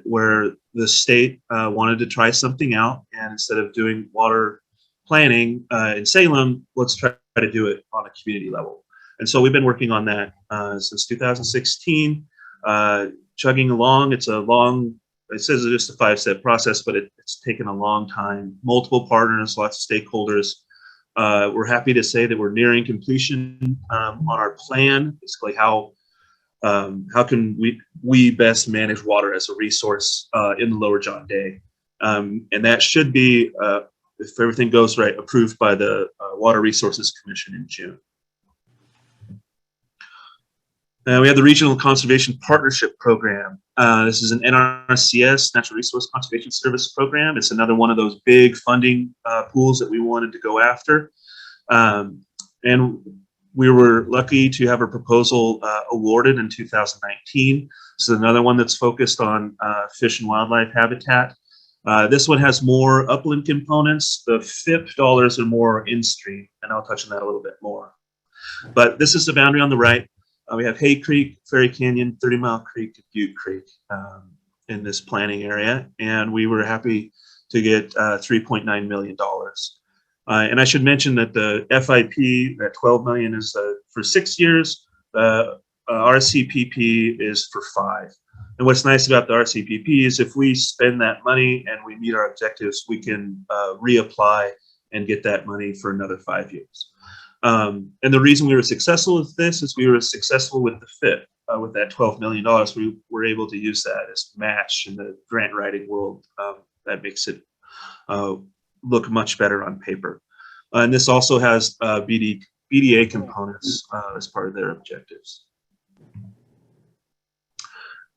[SPEAKER 9] where the state wanted to try something out. And instead of doing water planning in Salem, let's try to do it on a community level. And so we've been working on that since 2016, chugging along. It's a long it says it's just a 5-step process, but it's taken a long time, multiple partners, lots of stakeholders. We're happy to say that we're nearing completion on our plan, basically how can we best manage water as a resource in the Lower John Day. And that should be, if everything goes right, approved by the Water Resources Commission in June. We have the Regional Conservation Partnership Program. This is an NRCS, Natural Resource Conservation Service program. It's another one of those big funding pools that we wanted to go after. And we were lucky to have a proposal awarded in 2019. This is another one that's focused on fish and wildlife habitat. This one has more upland components. The FIP dollars are more in-stream, and I'll touch on that a little bit more. But this is the boundary on the right. We have Hay Creek, Ferry Canyon, 30 Mile Creek, Butte Creek in this planning area, and we were happy to get $3.9 million. And I should mention that the FIP, that 12 million is for 6 years. The RCPP is for 5. And what's nice about the RCPP is if we spend that money and we meet our objectives, we can reapply and get that money for another 5 years. And the reason we were successful with this is we were successful with the FIP. With that $12 million, we were able to use that as match in the grant writing world. That makes it look much better on paper. And this also has BDA components as part of their objectives.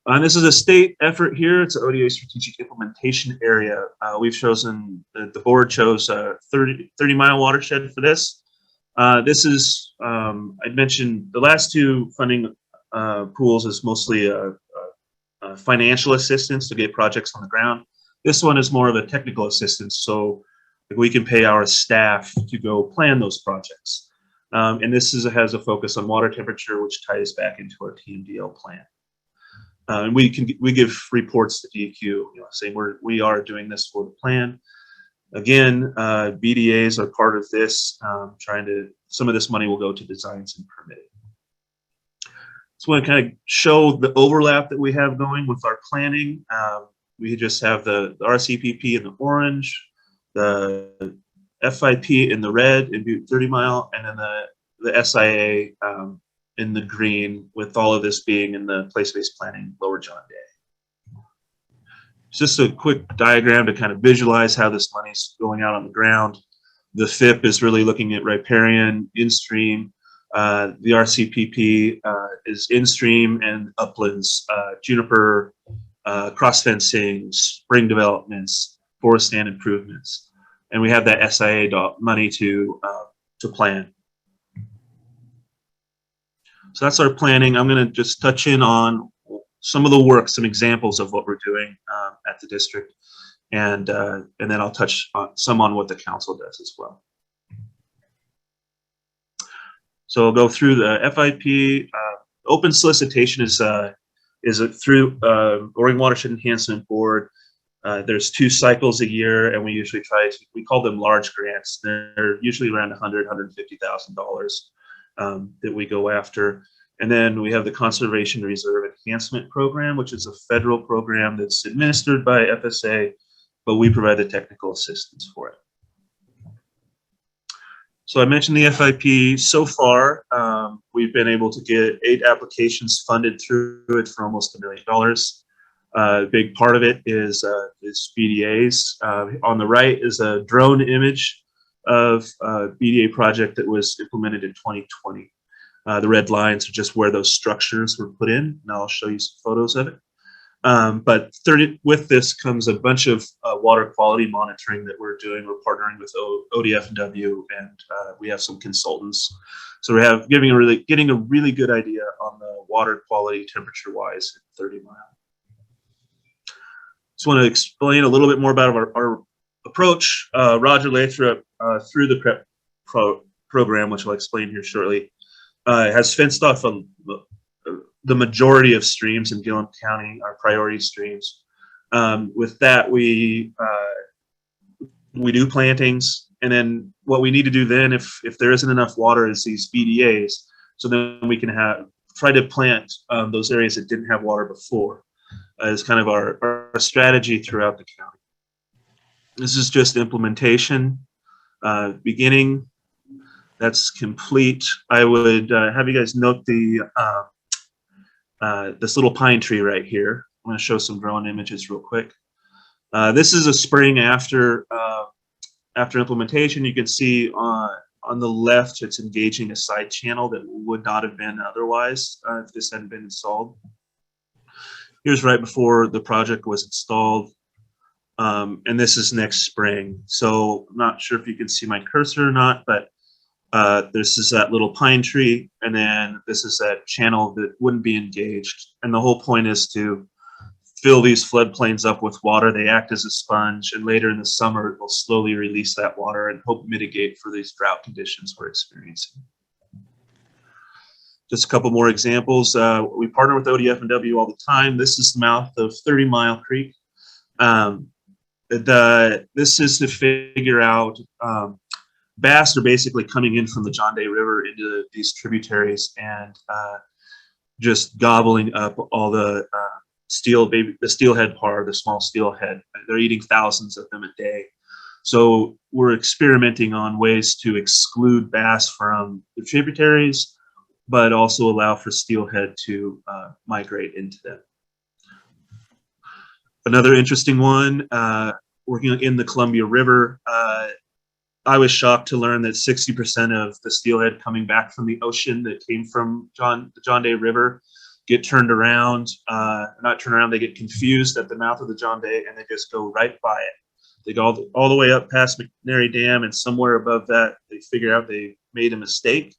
[SPEAKER 9] And this is a state effort here. It's an ODA strategic implementation area. We've chosen, the board chose a 30-mile watershed for this. This is, I'd mentioned the last 2 funding pools is mostly financial assistance to get projects on the ground. This one is more of a technical assistance, so we can pay our staff to go plan those projects. And this has a focus on water temperature, which ties back into our TMDL plan. And we give reports to DEQ, saying we are doing this for the plan. Again, BDAs are part of this, some of this money will go to designs and permitting. So I want to kind of show the overlap that we have going with our planning. We just have the RCPP in the orange, the FIP in the red in Butte 30 Mile, and then the SIA in the green, with all of this being in the place-based planning Lower John Day. It's just a quick diagram to kind of visualize how this money's going out on the ground. The FIP is really looking at riparian, in-stream. The RCPP is in-stream and uplands, juniper, cross-fencing, spring developments, forest stand improvements. And we have that SIA money to plan. So that's our planning. I'm going to just touch in on some of the work, some examples of what we're doing at the district, and then I'll touch on some on what the council does as well. So I'll go through the FIP. Open solicitation is through Oregon Watershed Enhancement Board. There's 2 cycles a year, and we usually we call them large grants. They're usually around $100,000, $150,000 that we go after. And then we have the Conservation Reserve Enhancement Program, which is a federal program that's administered by FSA, but we provide the technical assistance for it. So I mentioned the FIP. So far, we've been able to get 8 applications funded through it for almost $1 million. A big part of it is BDAs. On the right is a drone image of a BDA project that was implemented in 2020. The red lines are just where those structures were put in, and I'll show you some photos of it. But with this comes a bunch of water quality monitoring that we're doing. We're partnering with ODF&W, and we have some consultants. So we have getting a really good idea on the water quality temperature-wise at 30 Mile. Just want to explain a little bit more about our approach. Roger Lathrop, through the PREP program, which I'll explain here shortly, has fenced off the majority of streams in Gilliam County, our priority streams. With that, we do plantings, and then what we need to do then, if there isn't enough water, is these BDAs. So then we can try to plant those areas that didn't have water before. As kind of our strategy throughout the county. This is just implementation, beginning. That's complete. I would have you guys note this little pine tree right here. I'm going to show some drone images real quick. This is a spring after implementation. You can see on the left, it's engaging a side channel that would not have been otherwise if this hadn't been installed. Here's right before the project was installed. And this is next spring. So I'm not sure if you can see my cursor or not, but this is that little pine tree, and then this is that channel that wouldn't be engaged. And the whole point is to fill these floodplains up with water. They act as a sponge, and later in the summer, it will slowly release that water and help mitigate for these drought conditions we're experiencing. Just a couple more examples. We partner with ODF&W all the time. This is the mouth of 30 Mile Creek. This is to figure out, bass are basically coming in from the John Day River into these tributaries and just gobbling up all the steelhead par, the small steelhead. They're eating thousands of them a day. So we're experimenting on ways to exclude bass from the tributaries, but also allow for steelhead to migrate into them. Another interesting one, working in the Columbia River, I was shocked to learn that 60% of the steelhead coming back from the ocean that came from the John Day River get turned around, not turned around, they get confused at the mouth of the John Day and they just go right by it. They go all the way up past McNary Dam, and somewhere above that, they figure out they made a mistake.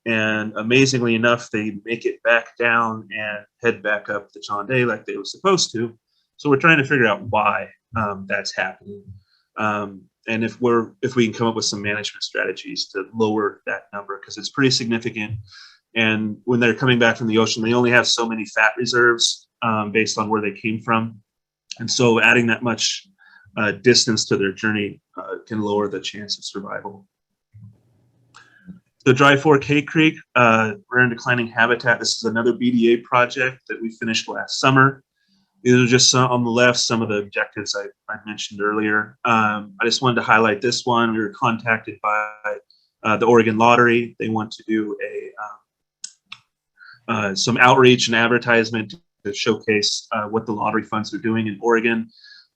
[SPEAKER 9] And amazingly enough, they make it back down and head back up the John Day like they were supposed to. So we're trying to figure out why that's happening. And if we can come up with some management strategies to lower that number, because it's pretty significant. And when they're coming back from the ocean, they only have so many fat reserves based on where they came from. And so adding that much distance to their journey can lower the chance of survival. The Dry Fork Hay Creek, Rare and Declining Habitat. This is another BDA project that we finished last summer. These are just on the left, some of the objectives I mentioned earlier. I just wanted to highlight this one. We were contacted by the Oregon Lottery. They want to do some outreach and advertisement to showcase what the lottery funds are doing in Oregon.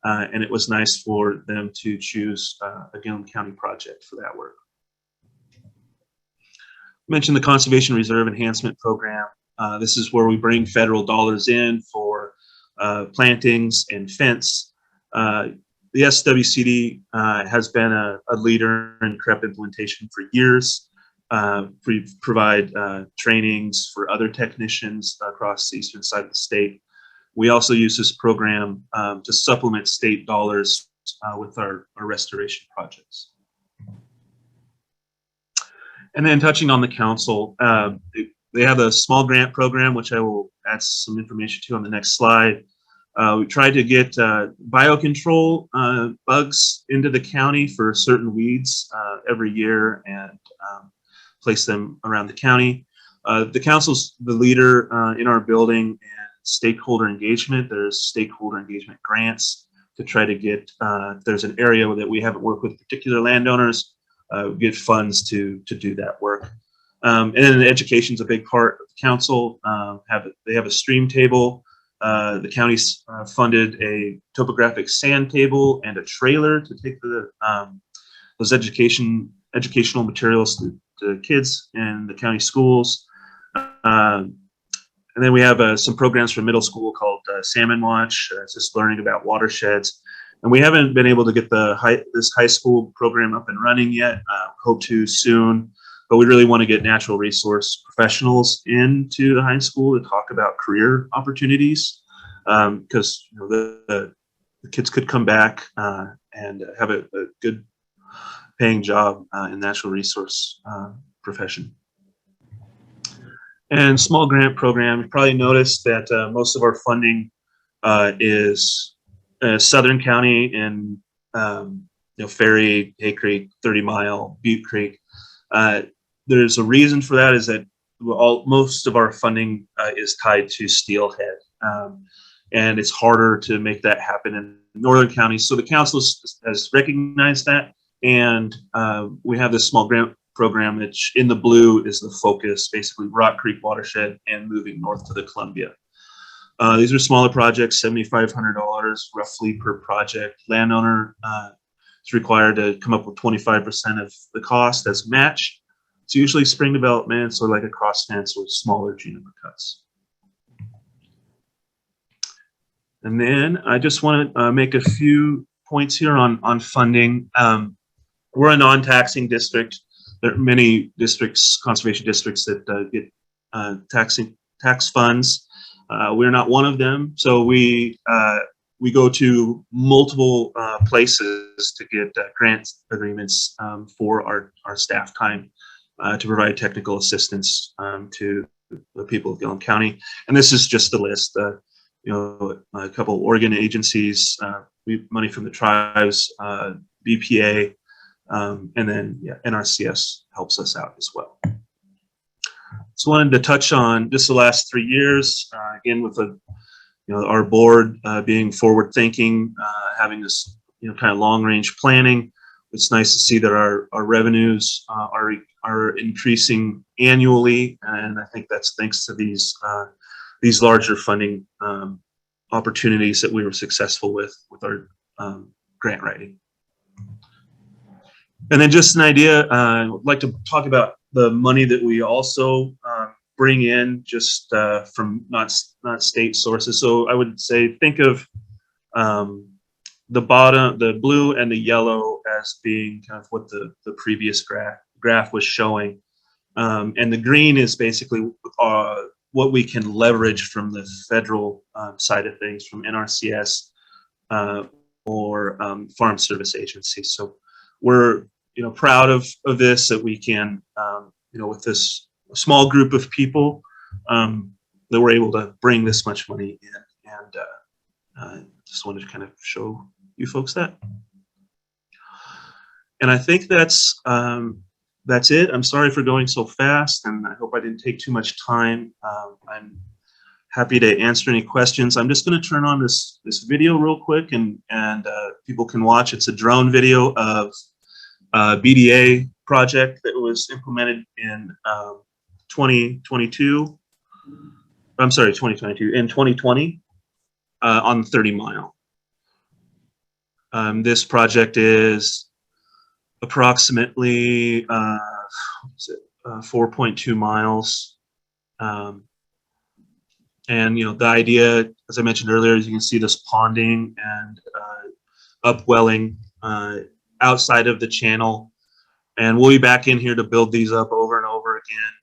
[SPEAKER 9] And it was nice for them to choose a Gilliam County project for that work. I mentioned the Conservation Reserve Enhancement Program. This is where we bring federal dollars in for plantings and fence. The SWCD has been a leader in CREP implementation for years. We provide trainings for other technicians across the eastern side of the state. We also use this program to supplement state dollars with our restoration projects. And then touching on the council, they have a small grant program, which I will add some information to on the next slide. We tried to get biocontrol bugs into the county for certain weeds every year and place them around the county. The council's the leader in our building and stakeholder engagement. There's stakeholder engagement grants to try to get, if there's an area that we haven't worked with particular landowners, get funds to do that work. And then education's a big part of the council. They have a stream table. The county's funded a topographic sand table and a trailer to take those educational materials to kids in the county schools. And then we have some programs for middle school called Salmon Watch. It's just learning about watersheds. And we haven't been able to get this high school program up and running yet. Hope to soon. But we really want to get natural resource professionals into the high school to talk about career opportunities, because the kids could come back and have a good paying job in natural resource profession. And small grant program, you probably noticed that most of our funding is Southern County and Ferry, Hay Creek, 30 Mile, Butte Creek. There's a reason for that, is that most of our funding is tied to steelhead. and it's harder to make that happen in northern counties. So the council has recognized that, and we have this small grant program that in the blue is the focus, basically Rock Creek watershed and moving north to the Columbia. These are smaller projects, $7,500 roughly per project. Landowner is required to come up with 25% of the cost as match. It's usually spring developments or like a cross fence with smaller juniper cuts. And then I just want to make a few points here on funding. We're a non-taxing district. There are many districts, conservation districts that get tax funds. We're not one of them, so we go to multiple places to get grant agreements for our staff time to provide technical assistance to the people of Gilliam County. And this is just the list. You know, a couple Oregon agencies, money from the tribes, BPA, and then NRCS helps us out as well. So wanted to touch on just the last 3 years, again with our board being forward thinking, having this kind of long range planning. It's nice to see that our revenues are increasing annually, and I think that's thanks to these larger funding opportunities that we were successful with our grant writing. And then just an idea, I'd like to talk about the money that we also bring in just from not state sources. So I would say think of the bottom, the blue and the yellow as being kind of what the previous graph was showing. And the green is basically what we can leverage from the federal side of things, from NRCS or Farm Service Agencies. So we're proud of this, that we can with this small group of people that we're able to bring this much money in, and just wanted to kind of show you folks that. And I think that's it. I'm sorry for going so fast, and I hope I didn't take too much time. I'm happy to answer any questions. I'm just going to turn on this video real quick, and people can watch. It's a drone video of BDA project that was implemented in 2022. I'm sorry, 2022, in 2020 on 30 Mile. This project is approximately 4.2 miles. And the idea, as I mentioned earlier, is you can see this ponding and upwelling outside of the channel, and we'll be back in here to build these up over and over again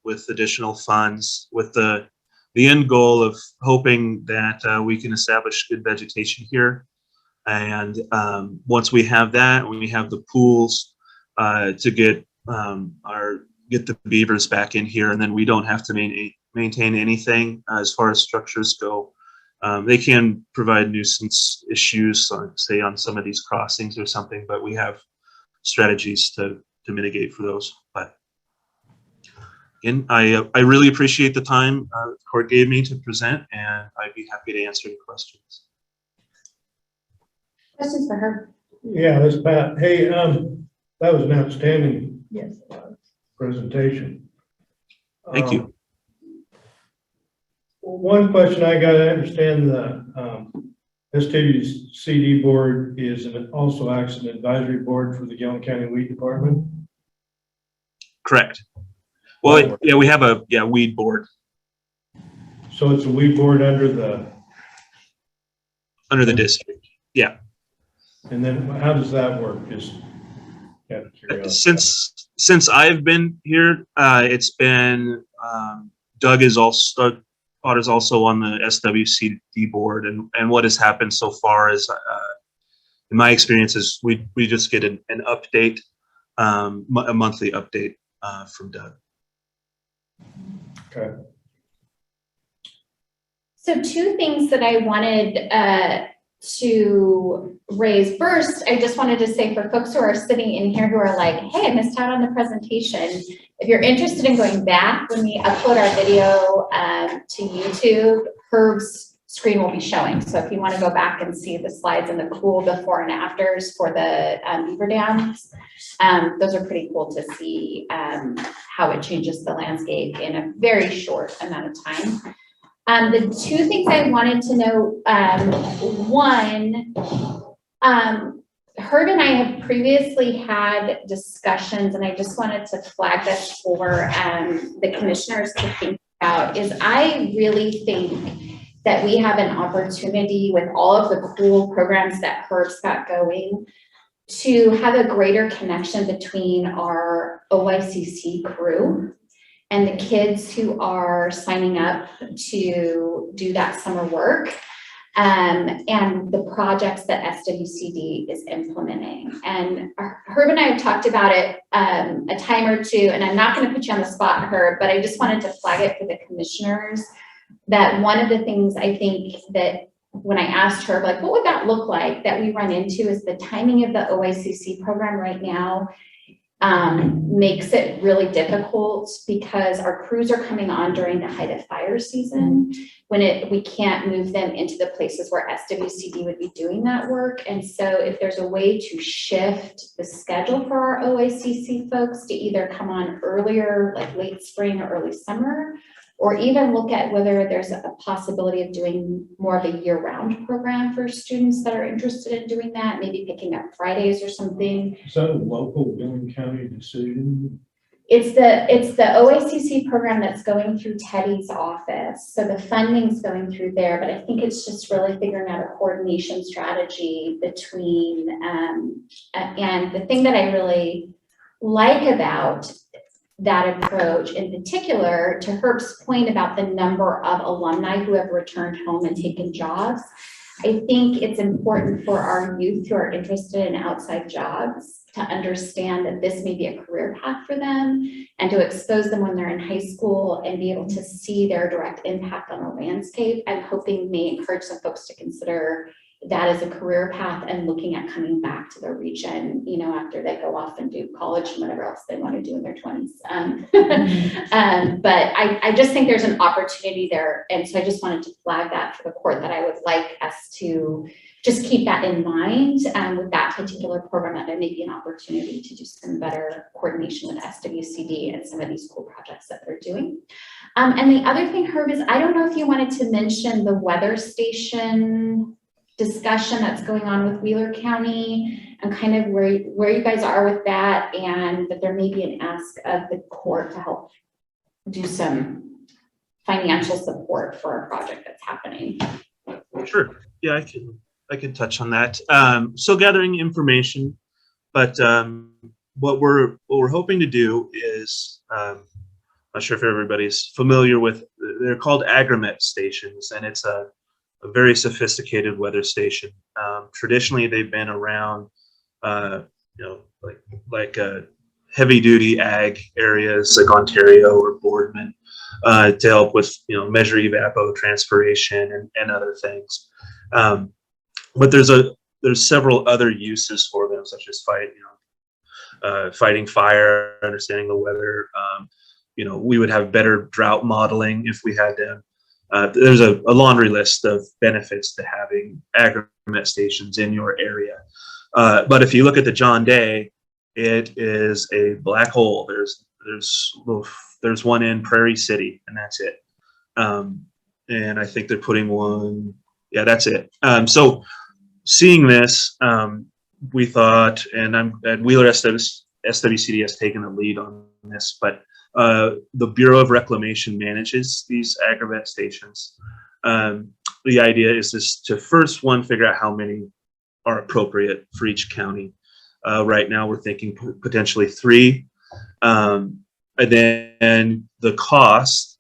[SPEAKER 9] with additional funds, with the end goal of hoping that we can establish good vegetation here. And once we have that, we have the pools to get the beavers back in here, and then we don't have to maintain anything as far as structures go. They can provide nuisance issues, say on some of these crossings or something, but we have strategies to mitigate for those. But again, I really appreciate the time the court gave me to present, and I'd be happy to answer any questions.
[SPEAKER 1] Questions for her?
[SPEAKER 3] Yeah, this Pat. Hey, that was an outstanding presentation.
[SPEAKER 9] Thank you.
[SPEAKER 3] One question I got, I understand the SWCD board also acts as an advisory board for the Gilliam County Weed Department.
[SPEAKER 9] Correct. Well, yeah, we have a weed board.
[SPEAKER 3] So it's a weed board under the
[SPEAKER 9] district. Yeah.
[SPEAKER 3] And then how does that work? Just out of curiosity.
[SPEAKER 9] Since I've been here, it's been Doug is also on the SWCD board, and what has happened so far is, in my experience, is we just get an update, a monthly update from Doug.
[SPEAKER 3] Okay.
[SPEAKER 1] So two things that I wanted to raise. First, I just wanted to say for folks who are sitting in here who are like, hey, I missed out on the presentation. If you're interested in going back when we upload our video to YouTube, Herb's screen will be showing. So if you want to go back and see the slides and the cool before and afters for the beaver dams, those are pretty cool to see how it changes the landscape in a very short amount of time. The two things I wanted to know, one, Herb and I have previously had discussions, and I just wanted to flag this for the commissioners to think about, is I really think that we have an opportunity with all of the cool programs that Herb's got going to have a greater connection between our OICC crew and the kids who are signing up to do that summer work, and the projects that SWCD is implementing. And Herb and I have talked about it a time or two, and I'm not going to put you on the spot, Herb, but I just wanted to flag it for the commissioners that one of the things I think that when I asked her, like, what would that look like, that we run into is the timing of the OICC program right now makes it really difficult because our crews are coming on during the height of fire season when we can't move them into the places where SWCD would be doing that work. And so if there's a way to shift the schedule for our OICC folks to either come on earlier, like late spring or early summer, or even look at whether there's a possibility of doing more of a year-round program for students that are interested in doing that, maybe picking up Fridays or something.
[SPEAKER 3] Is that a local Gilliam County decision?
[SPEAKER 1] It's the OICC program that's going through Teddy's office. So the funding's going through there, but I think it's just really figuring out a coordination strategy between, and the thing that I really like about that approach in particular, to Herb's point about the number of alumni who have returned home and taken jobs, I think it's important for our youth who are interested in outside jobs to understand that this may be a career path for them, and to expose them when they're in high school and be able to see their direct impact on the landscape. I'm hoping may encourage some folks to consider that as a career path and looking at coming back to their region, you know, after they go off and do college and whatever else they want to do in their 20s. But I just think there's an opportunity there. And so I just wanted to flag that for the court, that I would like us to just keep that in mind with that particular program, that there may be an opportunity to do some better coordination with SWCD and some of these cool projects that they're doing. And the other thing, Herb, is I don't know if you wanted to mention the weather station discussion that's going on with Wheeler County and kind of where you guys are with that, and that there may be an ask of the court to help do some financial support for a project that's happening.
[SPEAKER 9] Sure. Yeah, I can touch on that. So gathering information, but what we're hoping to do is, I'm not sure if everybody's familiar with, they're called agromet stations, and it's a very sophisticated weather station. Traditionally, they've been around, you know, like heavy duty ag areas like Ontario or Boardman, to help with, you know, measure evapotranspiration and other things. But there's several other uses for them, such as fighting fire, understanding the weather. You know, we would have better drought modeling if we had them. There's a laundry list of benefits to having agromet stations in your area. But if you look at the John Day, it is a black hole. There's one in Prairie City, and that's it. And I think they're putting one. Yeah, that's it. So seeing this, we thought, and Wheeler SWCD has taken the lead on this, but the Bureau of Reclamation manages these agromet stations. The idea is just to first figure out how many are appropriate for each county. Right now we're thinking potentially 3. And then the cost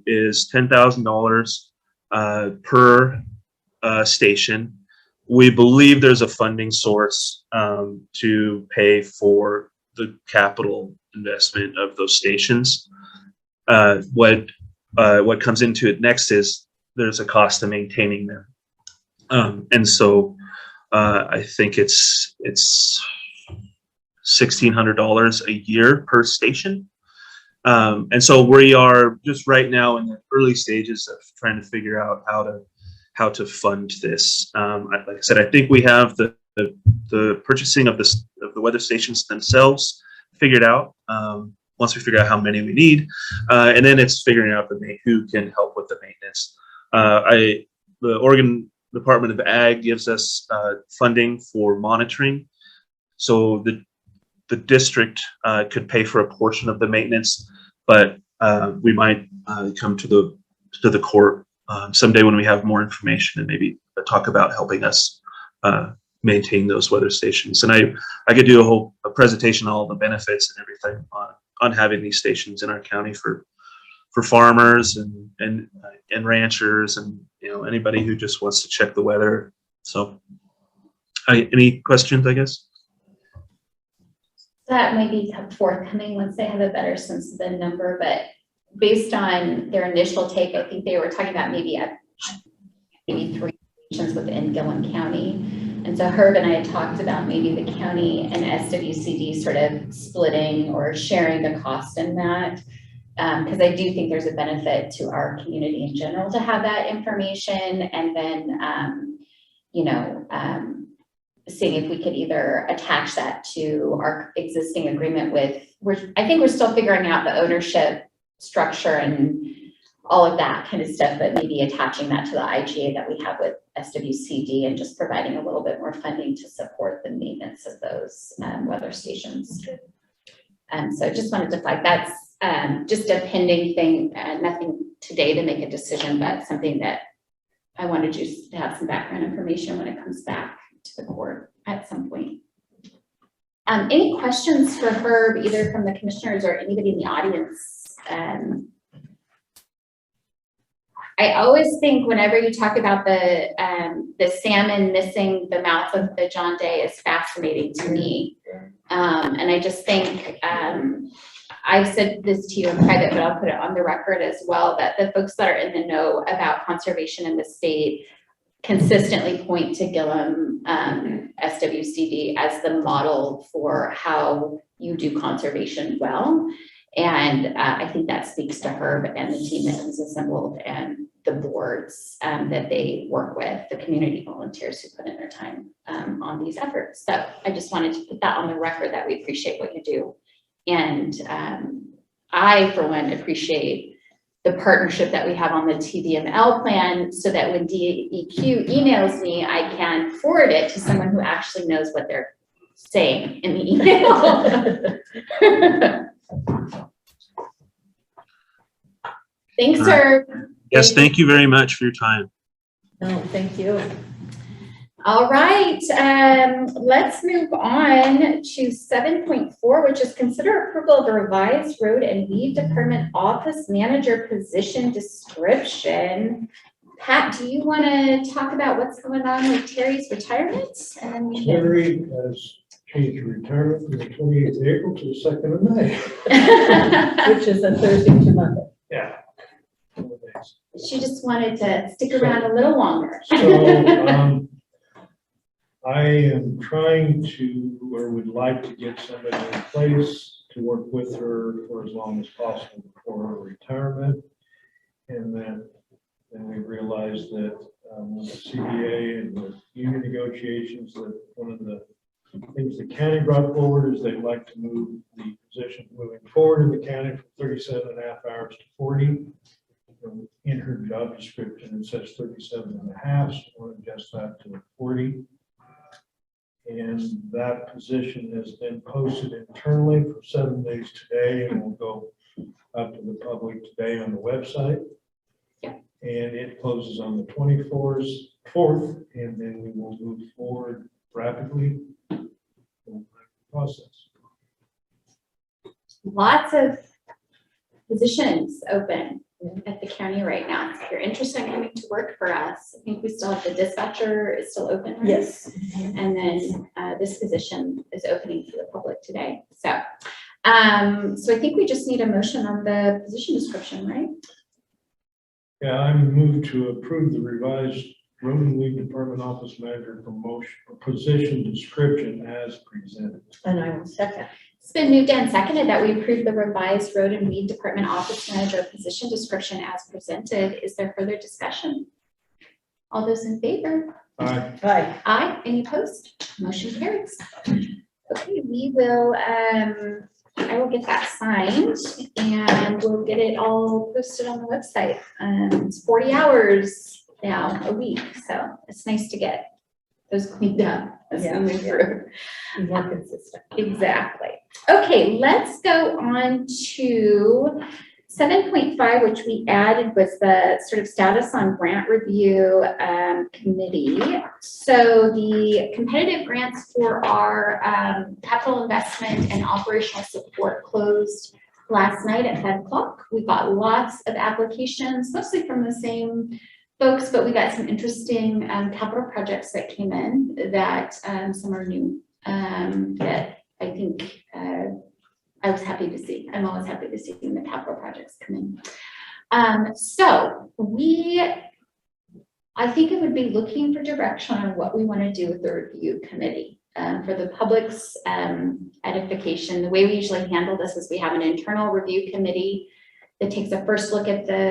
[SPEAKER 9] is $10,000 per station. We believe there's a funding source to pay for the capital investment of those stations. What comes into it next is there's a cost to maintaining them, and so I think it's $1,600 a year per station. And so we are just right now in the early stages of trying to figure out how how to fund this. Like I said, I think we have the purchasing of the weather stations themselves figured out. Once we figure out how many we need, and then it's figuring out who can help with the maintenance. The Oregon Department of Ag gives us funding for monitoring, so the district could pay for a portion of the maintenance, but we might come to the court someday when we have more information and maybe talk about helping us maintain those weather stations. And I could do a presentation on all the benefits and everything on having these stations in our county for farmers and ranchers and anybody who just wants to check the weather. So any questions, I guess?
[SPEAKER 1] That might be forthcoming once they have a better sense of the number, but based on their initial take, I think they were talking about maybe 3 stations within Gilliam County. And so Herb and I had talked about maybe the county and SWCD sort of splitting or sharing the cost in that. Because I do think there's a benefit to our community in general to have that information, and then, seeing if we could either attach that to our existing agreement with, I think we're still figuring out the ownership structure and all of that kind of stuff, but maybe attaching that to the IGA that we have with SWCD and just providing a little bit more funding to support the maintenance of those weather stations. So I just wanted to flag that's just a pending thing, nothing today to make a decision, but something that I wanted you to have some background information when it comes back to the court at some point. Any questions for Herb, either from the commissioners or anybody in the audience? I always think whenever you talk about the salmon missing the mouth of the John Day is fascinating to me. And I just think, I've said this to you in private, but I'll put it on the record as well, that the folks that are in the know about conservation in the state consistently point to Gilliam SWCD as the model for how you do conservation well. And I think that speaks to Herb and the team that he's assembled and the boards that they work with, the community volunteers who put in their time on these efforts. So I just wanted to put that on the record that we appreciate what you do. And I, for one, appreciate the partnership that we have on the TVML plan, so that when DEQ emails me, I can forward it to someone who actually knows what they're saying in the email. Thanks, sir.
[SPEAKER 9] Yes, thank you very much for your time.
[SPEAKER 2] No, thank you.
[SPEAKER 1] All right, let's move on to 7.4, which is consider approval of the revised road and weed department office manager position description. Pat, do you want to talk about what's going on with Terry's retirement? And then we can...
[SPEAKER 3] Terry has changed retirement from the 28th of April to the 2nd of May.
[SPEAKER 2] Which is a Thursday to Monday.
[SPEAKER 3] Yeah.
[SPEAKER 1] She just wanted to stick around a little longer.
[SPEAKER 3] So, I am trying to, or would like to get somebody in place to work with her for as long as possible before her retirement. And then we realized that with the CBA and with union negotiations, that one of the things the county brought forward is they'd like to move the position moving forward in the county from 37.5 hours to 40. In her job description, it says 37.5, so I want to adjust that to 40. And that position has been posted internally for 7 days today, and will go up to the public today on the website.
[SPEAKER 1] Yeah.
[SPEAKER 3] And it closes on the 24th, and then we will move forward rapidly in the process.
[SPEAKER 1] Lots of positions open at the county right now. If you're interested in coming to work for us, I think we still have the dispatcher is still open, right?
[SPEAKER 2] Yes.
[SPEAKER 1] And then this position is opening for the public today. So, so I think we just need a motion on the position description, right?
[SPEAKER 3] Yeah, I move to approve the revised road and weed department office manager promotion position description as presented.
[SPEAKER 2] And I will second.
[SPEAKER 1] It's been moved and seconded that we approve the revised road and weed department office manager position description as presented. Is there further discussion? All those in favor?
[SPEAKER 3] Aye.
[SPEAKER 2] Hi.
[SPEAKER 1] Aye. Any opposed? Motion carries. Okay, we will, I will get that signed and we'll get it all posted on the website. It's 40 hours now a week, so it's nice to get those cleaned up as we move through.
[SPEAKER 2] More consistent.
[SPEAKER 1] Exactly. Okay, let's go on to 7.5, which we added was the sort of status on grant review committee. So the competitive grants for our capital investment and operational support closed last night at 5 o'clock. We got lots of applications, mostly from the same folks, but we got some interesting capital projects that came in that some are new that I think I was happy to see. I'm always happy to see when the capital projects come in. So I think it would be looking for direction on what we want to do with the review committee for the public's edification. The way we usually handle this is we have an internal review committee that takes a first look at the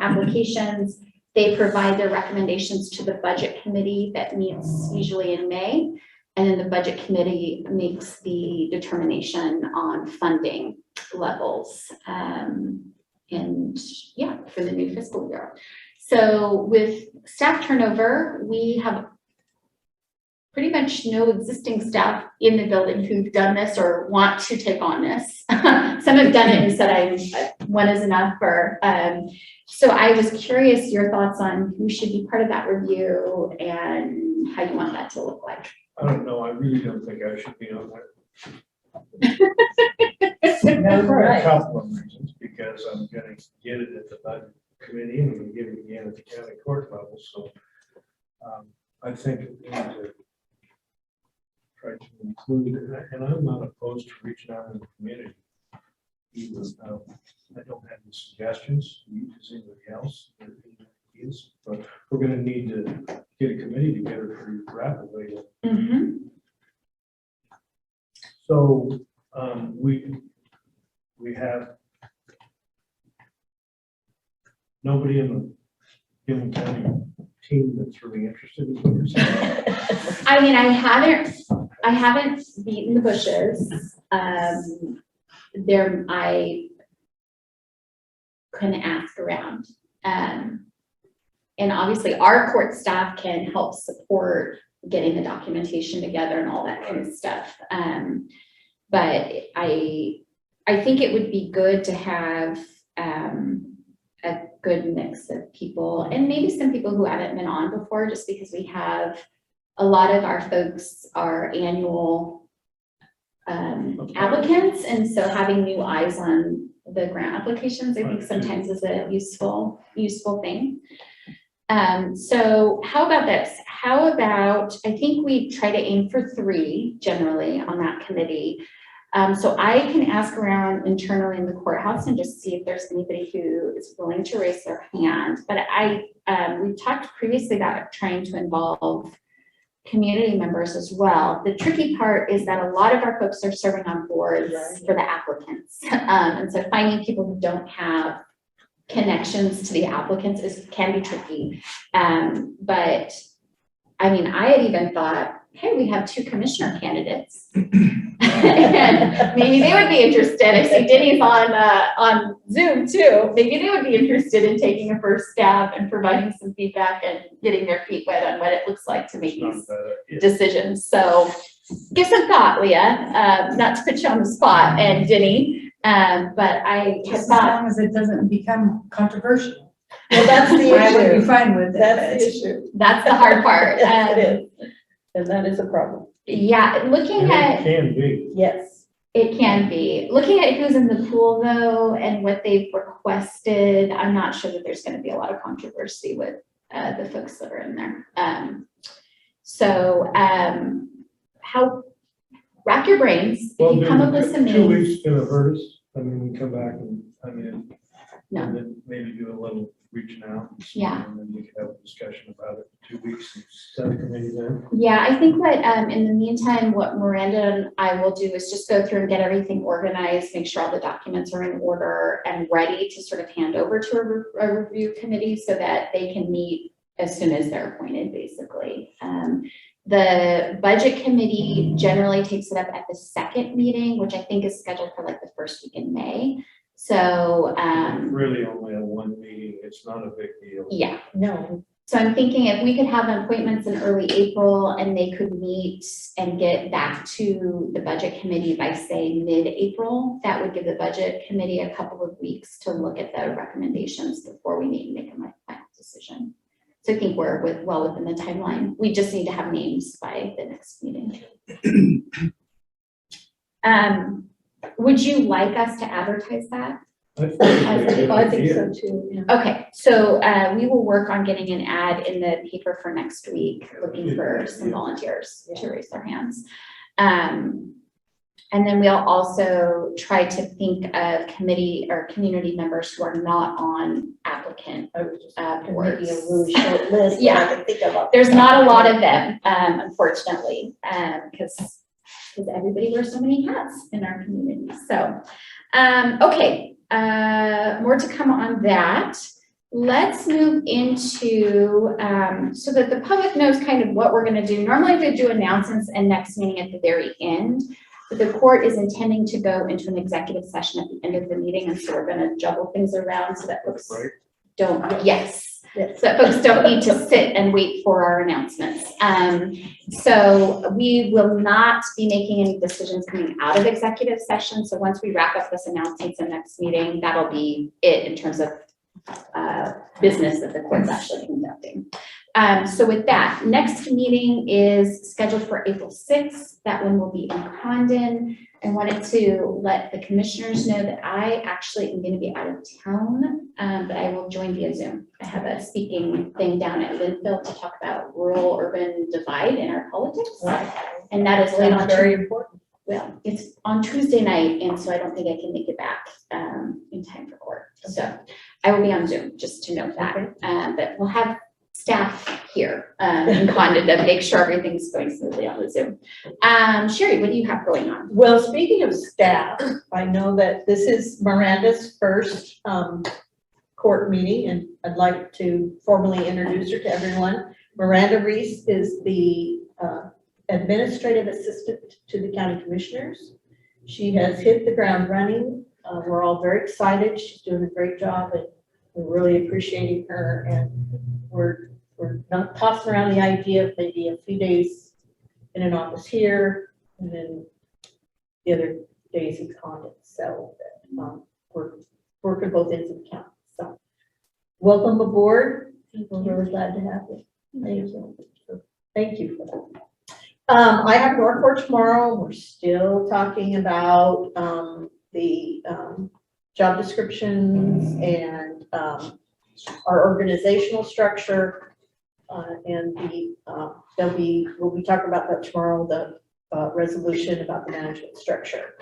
[SPEAKER 1] applications. They provide their recommendations to the budget committee that meets usually in May. And then the budget committee makes the determination on funding levels for the new fiscal year. So with staff turnover, we have pretty much no existing staff in the building who've done this or want to take on this. Some have done it and said one is enough for, so I was curious your thoughts on who should be part of that review and how you want that to look like.
[SPEAKER 3] I don't know, I really don't think I should be on
[SPEAKER 2] No,
[SPEAKER 3] For a
[SPEAKER 2] right.
[SPEAKER 3] couple of reasons, because I'm gonna get it at the budget committee and I'm gonna get it again at the county court level, so I think we need to try to include, and I'm not opposed to reaching out in the community either. I don't have any suggestions, does anybody else have any ideas? But we're gonna need to get a committee together pretty rapidly. So we have nobody in the Gilliam County team that's really interested in what you're saying.
[SPEAKER 1] I mean, I haven't beaten the bushes. I couldn't ask around. And obviously our court staff can help support getting the documentation together and all that kind of stuff. But I think it would be good to have a good mix of people and maybe some people who haven't been on before, just because we have a lot of our folks are annual applicants. And so having new eyes on the grant applications, I think sometimes is a useful thing. So how about this? How about, I think we try to aim for 3 generally on that committee. So I can ask around internally in the courthouse and just see if there's anybody who is willing to raise their hand. But we've talked previously about trying to involve community members as well. The tricky part is that a lot of our folks are serving on boards for the applicants. And so finding people who don't have connections to the applicants can be tricky. But I mean, I had even thought, hey, we have 2 commissioner candidates. And maybe they would be interested. I see Denny's on Zoom too. Maybe they would be interested in taking a first stab and providing some feedback and getting their feet wet on what it looks like to make these decisions. So give some thought, Leah, not to put you on the spot, and Denny. But I had
[SPEAKER 2] As
[SPEAKER 1] thought,
[SPEAKER 2] long as it doesn't become controversial.
[SPEAKER 1] well, that's the
[SPEAKER 2] I would be
[SPEAKER 1] issue.
[SPEAKER 2] fine with it.
[SPEAKER 10] That's the issue.
[SPEAKER 1] That's the hard part.
[SPEAKER 10] Yes, it is. And that is a problem.
[SPEAKER 1] Yeah, looking
[SPEAKER 3] And
[SPEAKER 1] at,
[SPEAKER 3] it can be.
[SPEAKER 10] Yes.
[SPEAKER 1] it can be. Looking at who's in the pool though, and what they've requested, I'm not sure that there's gonna be a lot of controversy with the folks that are in there. Rack your brains, if you come up with some
[SPEAKER 3] 2
[SPEAKER 1] names.
[SPEAKER 3] weeks gonna hurt us. I mean, we come back and,
[SPEAKER 1] No.
[SPEAKER 3] and then maybe do a little reaching out.
[SPEAKER 1] Yeah.
[SPEAKER 3] And then we can have a discussion about it in 2 weeks and set a committee then.
[SPEAKER 1] Yeah, I think what, in the meantime, what Miranda and I will do is just go through and get everything organized, make sure all the documents are in order and ready to sort of hand over to a review committee so that they can meet as soon as they're appointed, basically. The budget committee generally takes it up at the second meeting, which I think is scheduled for like the first week in May. So,
[SPEAKER 3] Really only a one meeting, it's not a big deal.
[SPEAKER 1] yeah.
[SPEAKER 10] No,
[SPEAKER 1] So I'm thinking if we could have appointments in early April and they could meet and get back to the budget committee by say mid-April, that would give the budget committee a couple of weeks to look at the recommendations before we need to make a final decision. So I think we're well within the timeline. We just need to have names by the next meeting. Would you like us to advertise that?
[SPEAKER 10] I think so too, yeah.
[SPEAKER 1] Okay, so we will work on getting an ad in the paper for next week, looking for some volunteers to raise their hands. And then we'll also try to think of committee or community members who are not on applicant
[SPEAKER 10] I was just
[SPEAKER 1] boards.
[SPEAKER 10] making a really short list.
[SPEAKER 1] Yeah.
[SPEAKER 10] I can think of.
[SPEAKER 1] There's not a lot of them, unfortunately, because everybody wears so many hats in our community. So, okay, more to come on that. Let's move into, so that the public knows kind of what we're going to do. Normally we do announcements and next meeting at the very end, but the court is intending to go into an executive session at the end of the meeting. And so we're going to juggle things around so that folks yes.
[SPEAKER 10] Yes.
[SPEAKER 1] So that folks don't need to sit and wait for our announcements. So we will not be making any decisions coming out of executive session. So once we wrap up this announcements and next meeting, that'll be it in terms of business that the court's actually conducting. So with that, next meeting is scheduled for April 6th. That one will be in Condon. I wanted to let the commissioners know that I actually am going to be out of town, but I will join via Zoom. I have a speaking thing down at Linfield to talk about rural-urban divide in our politics. And that is
[SPEAKER 10] Very important.
[SPEAKER 1] well, it's on Tuesday night, and so I don't think I can make it back in time for court. So I will be on Zoom, just to note that.
[SPEAKER 10] Okay.
[SPEAKER 1] But we'll have staff here in Condon to make sure everything's going smoothly on the Zoom. Sherry, what do you have going on?
[SPEAKER 10] Well, speaking of staff, I know that this is Miranda's first court meeting, and I'd like to formally introduce her to everyone. Miranda Reese is the administrative assistant to the county commissioners. She has hit the ground running. We're all very excited. She's doing a great job, and we're really appreciating her. And we're not tossing around the idea of maybe a few days in an office here, and then the other days in Condon. So we're working both ends of the county. So welcome aboard. We're really glad to have you. Thank you. Thank you for that. I have North tomorrow. We're still talking about the job descriptions and our organizational structure, and we'll be talking about that tomorrow. The resolution about the management structure.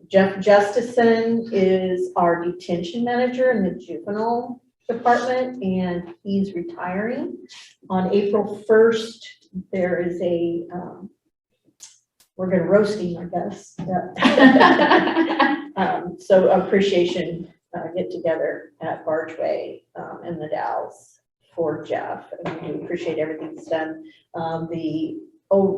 [SPEAKER 10] Jeff Justison is our detention manager in the juvenile department, and he's retiring on April 1st. There is a, we're going to roast him, I guess. So appreciation get together at Bargeway in the Dalles for Jeff. And we do appreciate everything he's done. The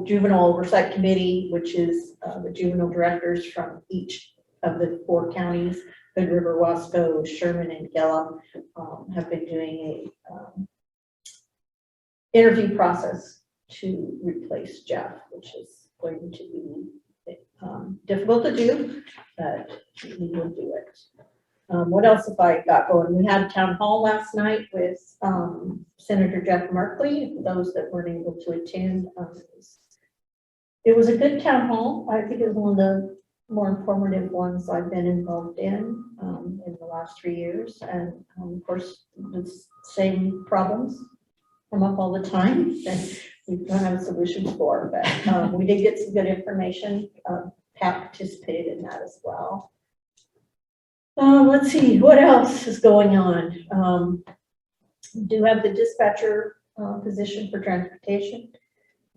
[SPEAKER 10] Juvenile Oversight Committee, which is the juvenile directors from each of the 4 counties, Hood River, Wasco, Sherman, and Gilliam, have been doing a interview process to replace Jeff, which is going to be difficult to do, but we will do it. What else have I got going? We had a town hall last night with Senator Jeff Merkley. For those that weren't able to attend, it was a good town hall. I think it was one of the more informative ones I've been involved in the last 3 years. And of course, the same problems come up all the time that we don't have solutions for, but we did get some good information. Pat participated in that as well. Let's see, what else is going on? Do have the dispatcher position for transportation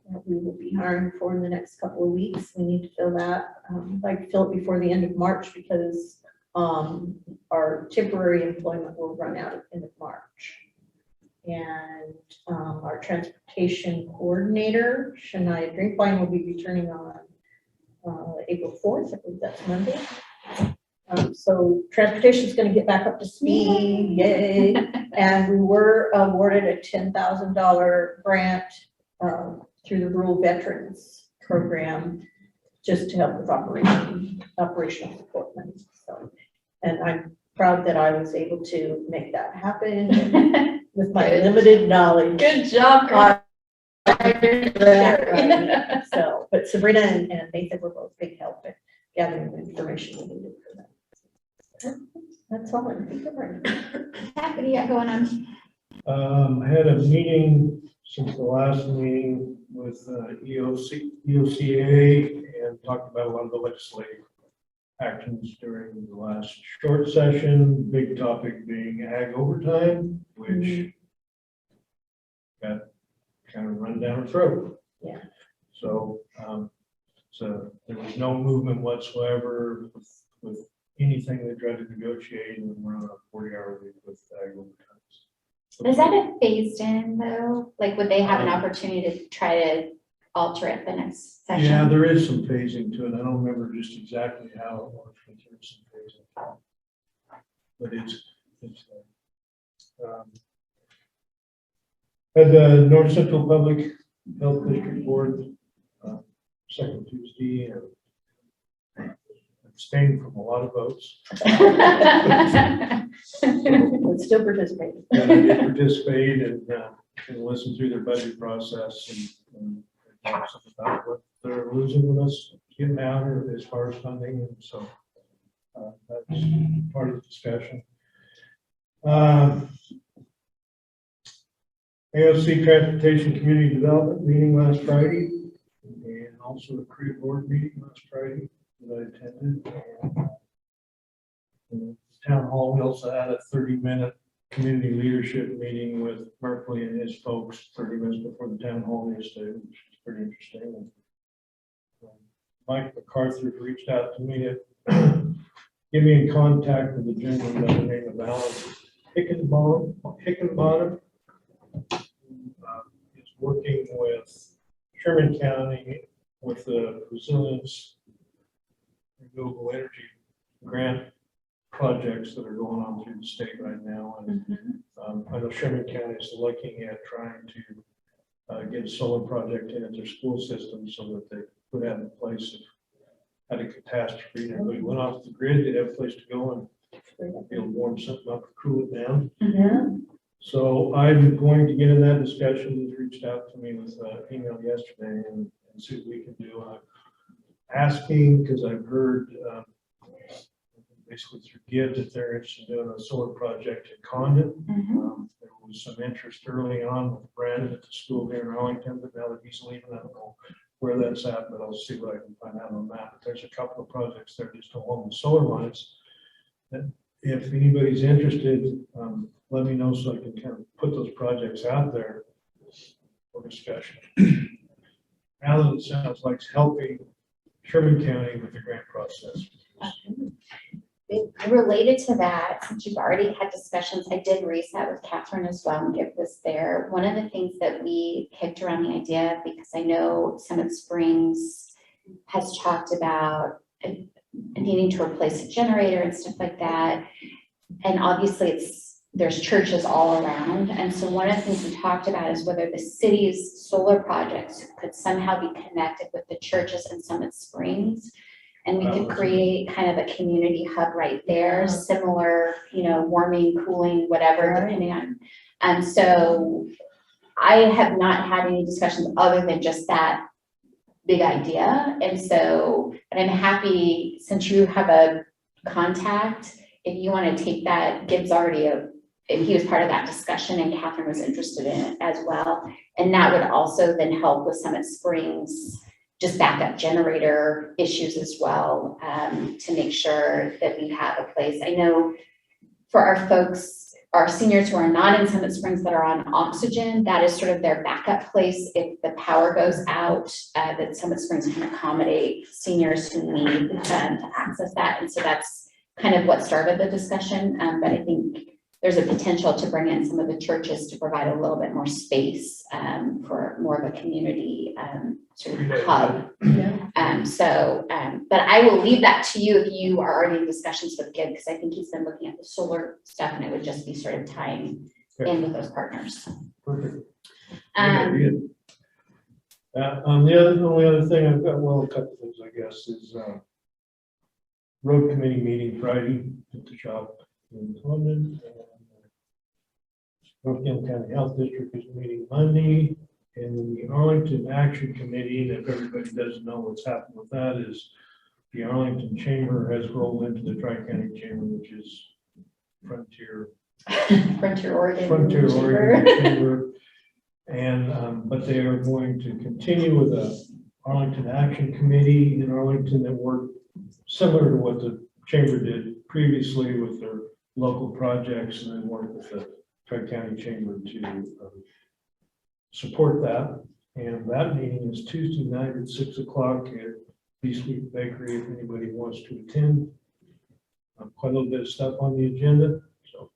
[SPEAKER 10] that we will be hiring for in the next couple of weeks. We need to fill that. I'd like to fill it before the end of March because our temporary employment will run out at the end of March. And our transportation coordinator, Shania Drinkwine, will be returning on April 4th. I believe that's Monday. So transportation is going to get back up to speed, yay. And we were awarded a $10,000 grant through the Rural Veterans Program just to help with operational support money. So, and I'm proud that I was able to make that happen with my limited knowledge.
[SPEAKER 1] Good job, Carl.
[SPEAKER 10] So, but Sabrina and Nathan were both big help in gathering the information we needed for that. That's all I think of right now.
[SPEAKER 1] What do you got going on?
[SPEAKER 3] I had a meeting since the last meeting with EOCA and talked about a lot of the legislative actions during the last short session. Big topic being ag overtime, which got kind of run down our throat.
[SPEAKER 10] Yeah.
[SPEAKER 3] So, so there was no movement whatsoever with anything they tried to negotiate, and we're on a 40-hour week with ag overtime.
[SPEAKER 1] Is that a phased in though? Like, would they have an opportunity to try to alter it the next session?
[SPEAKER 3] Yeah, there is some phasing to it. I don't remember just exactly how it works, but there's some phasing. But it's at the North Central Public Health District Board, second Tuesday, and abstained from a lot of votes.
[SPEAKER 10] But still participating.
[SPEAKER 3] And I did participate and listen through their budget process and talk something about what they're losing with us getting out or as far as funding, and so that's part of the discussion. AOC Transportation Community Development meeting last Friday, and also the Creek Board meeting last Friday that I attended. And Town Hall, we also had a 30-minute community leadership meeting with Berkeley and his folks 30 minutes before the town hall yesterday, which is pretty interesting. And, Mike MacArthur reached out to me to get me in contact with the gentleman by the name of Alan Hickenbottom. Is working with Sherman County with the Resilience Renewable Energy Grant projects that are going on through the state right now. And I know Sherman County is looking at trying to get a solar project in at their school system so that they would have a place if had a catastrophe and we went off the grid, they'd have a place to go and be able to warm something up or cool it down. So I'm going to get in that discussion. He's reached out to me with an email yesterday and see what we can do. I'm asking because I've heard basically through GID that they're interested in doing a solar project in Condon. There was some interest early on with Brandon at the school here in Arlington, but now that he's leaving, I don't know where that's at, but I'll see what I can find out on that. But there's a couple of projects there just along the solar lines. And if anybody's interested, let me know so I can kind of put those projects out there for discussion. Alan, it sounds like helping Sherman County with the grant process.
[SPEAKER 1] Related to that, since you've already had discussions, I did raise that with Catherine as well and give this there. One of the things that we picked around the idea, because I know Summit Springs has talked about needing to replace a generator and stuff like that. And obviously there's churches all around. And so one of the things we talked about is whether the city's solar projects could somehow be connected with the churches in Summit Springs. And we could create kind of a community hub right there, similar, warming, cooling, whatever, depending on. And so I have not had any discussions other than just that big idea. And so, and I'm happy, since you have a contact, if you want to take that, Gibbs already, he was part of that discussion and Catherine was interested in it as well. And that would also then help with Summit Springs just backup generator issues as well, to make sure that we have a place. I know for our folks, our seniors who are not in Summit Springs that are on oxygen, that is sort of their backup place if the power goes out, that Summit Springs can accommodate seniors who need to access that. And so that's kind of what started the discussion. But I think there's a potential to bring in some of the churches to provide a little bit more space for more of a community sort of hub. But I will leave that to you if you are already in discussions with Gib, because I think he's been looking at the solar stuff, and it would just be sort of tying in with those partners.
[SPEAKER 3] Perfect. The only other thing I've got, well, a couple things, I guess, is road committee meeting Friday at the shop in London. North Gilliam County Health District is meeting Monday, and the Arlington Action Committee, and if everybody doesn't know what's happened with that, is the Arlington Chamber has rolled into the Tri-County Chamber, which is Frontier Oregon Chamber. And, but they are going to continue with a Arlington Action Committee in Arlington that work similar to what the chamber did previously with their local projects, and then work with the Tri-County Chamber to support that. And that meeting is Tuesday night at 6 o'clock at B-Sweet Bakery if anybody wants to attend. Quite a little bit of stuff on the agenda. So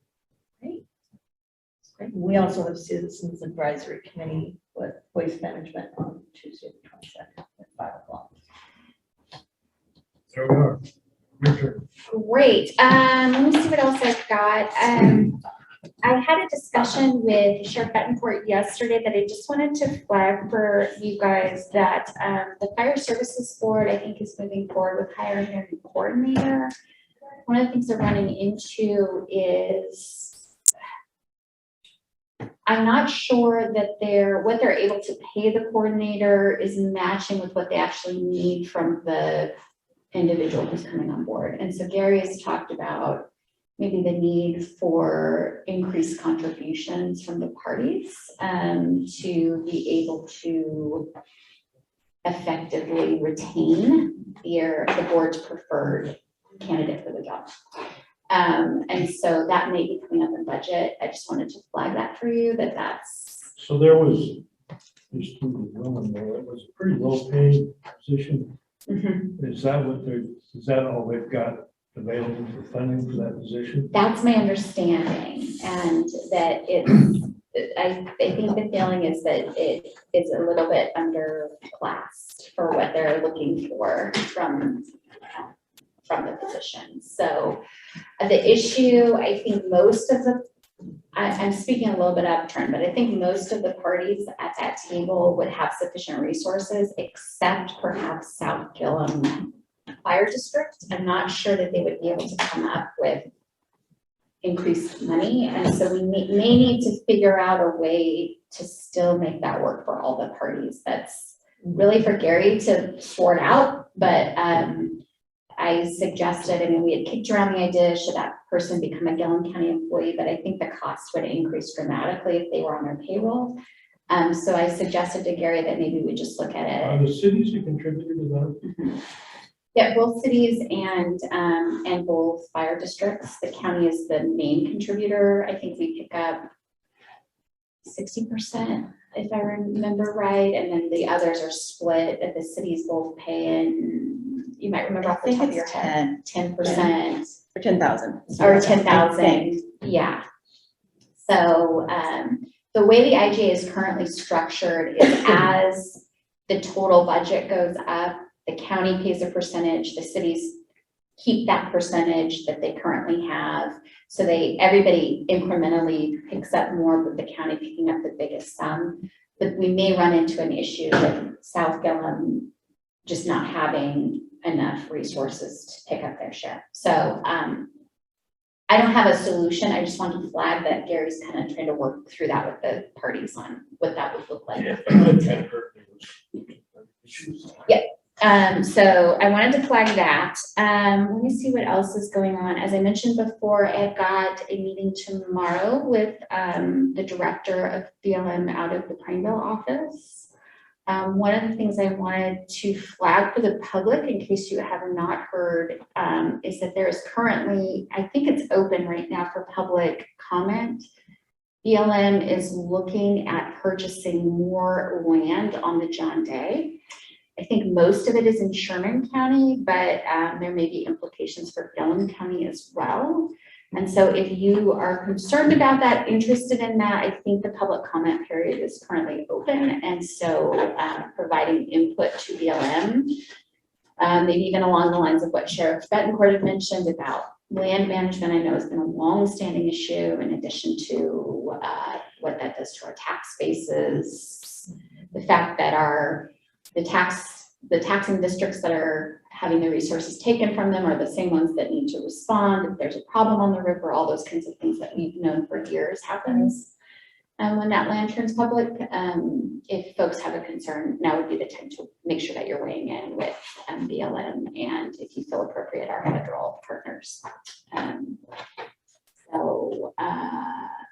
[SPEAKER 10] We also have Citizens Advisory Committee with Waste Management on Tuesday, the 22nd at 5 o'clock.
[SPEAKER 3] there we are. Your turn.
[SPEAKER 1] Great. Let me see what else I've got. I had a discussion with Sheriff Betancourt yesterday that I just wanted to flag for you guys that the Fire Services Board, I think, is moving forward with hiring a new coordinator. One of the things they're running into is I'm not sure that what they're able to pay the coordinator is matching with what they actually need from the individual who's coming on board. And so Gary has talked about maybe the need for increased contributions from the parties to be able to effectively retain the board's preferred candidate for the job. And so that may be coming up in budget. I just wanted to flag that for you, that's.
[SPEAKER 3] So there was, just through the woman there, it was a pretty low paying position. Is that all they've got available for funding for that position?
[SPEAKER 1] That's my understanding, and that I think the feeling is that it is a little bit underclassed for what they're looking for from the position. So the issue, I think most of I'm speaking a little bit out of turn, but I think most of the parties at that table would have sufficient resources, except perhaps South Gilliam Fire District. I'm not sure that they would be able to come up with increased money. And so we may need to figure out a way to still make that work for all the parties. That's really for Gary to sort out, but I suggested, I mean, we had kicked around the idea, should that person become a Gilliam County employee, but I think the cost would increase dramatically if they were on our payroll. So I suggested to Gary that maybe we just look at it.
[SPEAKER 3] Are the cities who contributed to that?
[SPEAKER 1] Yeah, both cities and both fire districts. The county is the main contributor. I think we pick up 60%, if I remember right, and then the others are split. If the cities both pay in, you might remember off the top of your head, 10%.
[SPEAKER 2] For 10,000.
[SPEAKER 1] Or 10,000, yeah. So the way the IGA is currently structured is as the total budget goes up, the county pays a percentage, the cities keep that percentage that they currently have. So everybody incrementally picks up more, with the county picking up the biggest sum. But we may run into an issue with South Gilliam just not having enough resources to pick up their share. So I don't have a solution. I just want to flag that Gary's kind of trying to work through that with the parties on what that would look like. Yeah. So I wanted to flag that. Let me see what else is going on. As I mentioned before, I've got a meeting tomorrow with the director of BLM out of the Prineville office. One of the things I wanted to flag for the public, in case you have not heard, is that there is currently, I think it's open right now for public comment. BLM is looking at purchasing more land on the John Day. I think most of it is in Sherman County, but there may be implications for Gilliam County as well. And so if you are concerned about that, interested in that, I think the public comment period is currently open. And so providing input to BLM, maybe even along the lines of what Sheriff Betancourt had mentioned about land management, I know has been a long-standing issue, in addition to what that does to our tax bases, the fact that the taxing districts that are having their resources taken from them are the same ones that need to respond if there's a problem on the river, all those kinds of things that we've known for years happens. When that land turns public, if folks have a concern, now would be the time to make sure that you're weighing in with BLM and, if you feel appropriate, our federal partners. Let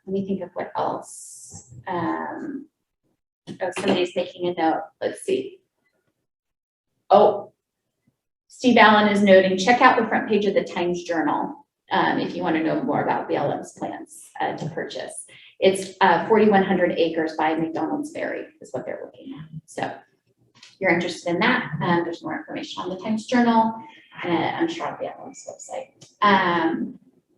[SPEAKER 1] me think of what else. Somebody's making a note. Let's see. Oh, Steve Allen is noting, check out the front page of the Times Journal if you want to know more about BLM's plans to purchase. It's 4,100 acres by McDonald's Ferry is what they're looking at. So if you're interested in that, there's more information on the Times Journal, and I'm sure I'll be on BLM's website.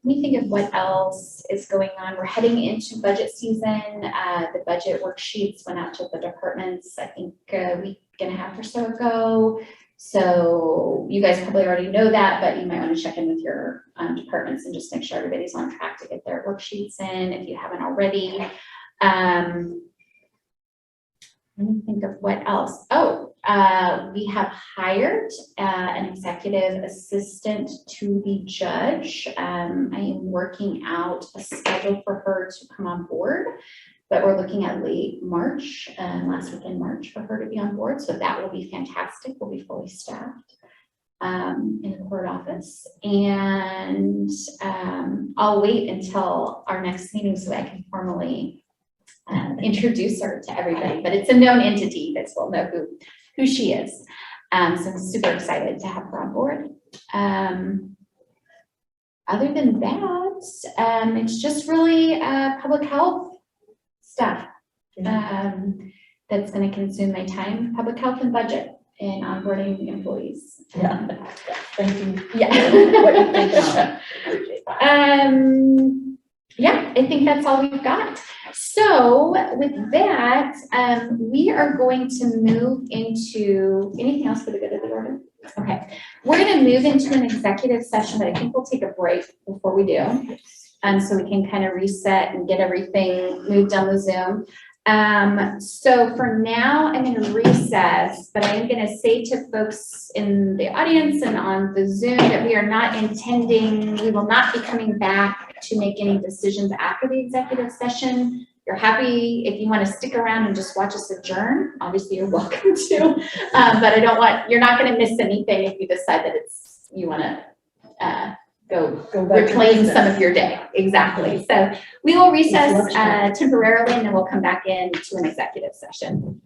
[SPEAKER 1] Let me think of what else is going on. We're heading into budget season. The budget worksheets went out to the departments, I think a week and a half or so ago. So you guys probably already know that, but you might want to check in with your departments and just make sure everybody's on track to get their worksheets in if you haven't already. Let me think of what else. We have hired an executive assistant to the judge. I am working out a schedule for her to come on board, but we're looking at late March, last week in March, for her to be on board. So that will be fantastic. We'll be fully staffed in the court office. And I'll wait until our next meeting so I can formally introduce her to everybody. But it's a known entity. You guys will know who she is. So I'm super excited to have her on board. Other than that, it's just really public health stuff that's going to consume my time. Public health and budget and onboarding employees.
[SPEAKER 10] Yeah. Thank you.
[SPEAKER 1] Yeah.
[SPEAKER 10] What you think of. Appreciate that.
[SPEAKER 1] Yeah, I think that's all we've got. So with that, we are going to move into anything else for the good of the order? Okay, we're going to move into an executive session, but I think we'll take a break before we do. So we can kind of reset and get everything moved on the Zoom. So for now, I'm going to recess, but I'm going to say to folks in the audience and on the Zoom that we will not be coming back to make any decisions after the executive session. You're happy if you want to stick around and just watch us adjourn. Obviously, you're welcome to, but you're not going to miss anything if you decide that you want to go reclaim some of your day. Exactly. So we will recess temporarily, and then we'll come back into an executive session.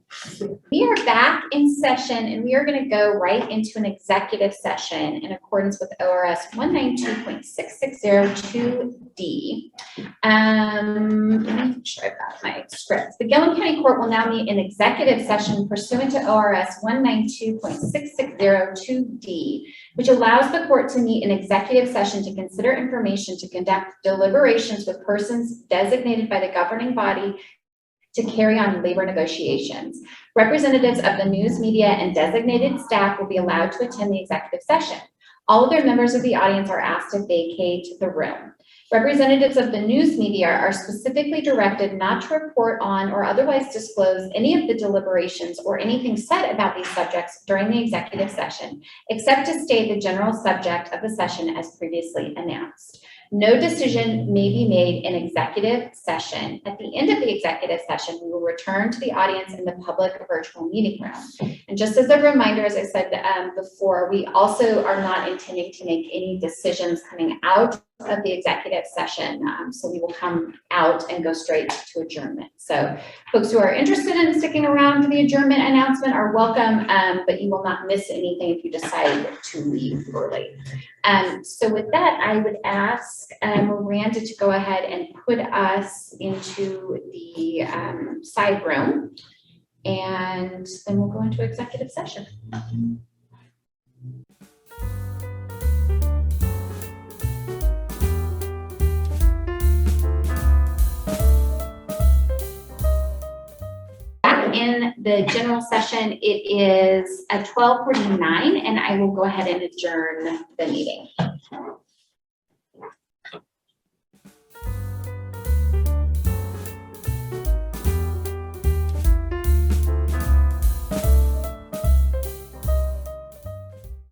[SPEAKER 1] We are back in session, and we are going to go right into an executive session in accordance with ORS 192.6602D. Let me make sure I've got my scripts. The Gilliam County Court will now meet in executive session pursuant to ORS 192.6602D, which allows the court to meet in executive session to consider information to conduct deliberations with persons designated by the governing body to carry on labor negotiations. Representatives of the news media and designated staff will be allowed to attend the executive session. All other members of the audience are asked to vacate the room. Representatives of the news media are specifically directed not to report on or otherwise disclose any of the deliberations or anything said about these subjects during the executive session, except to state the general subject of the session as previously announced. No decision may be made in executive session. At the end of the executive session, we will return to the audience in the public virtual meeting room. And just as a reminder, as I said before, we also are not intending to make any decisions coming out of the executive session. So we will come out and go straight to adjournment. So folks who are interested in sticking around for the adjournment announcement are welcome, but you will not miss anything if you decide to leave early. So with that, I would ask Miranda to go ahead and put us into the side room, and then we'll go into executive session. in the general session. It is at 12:49, and I will go ahead and adjourn the meeting.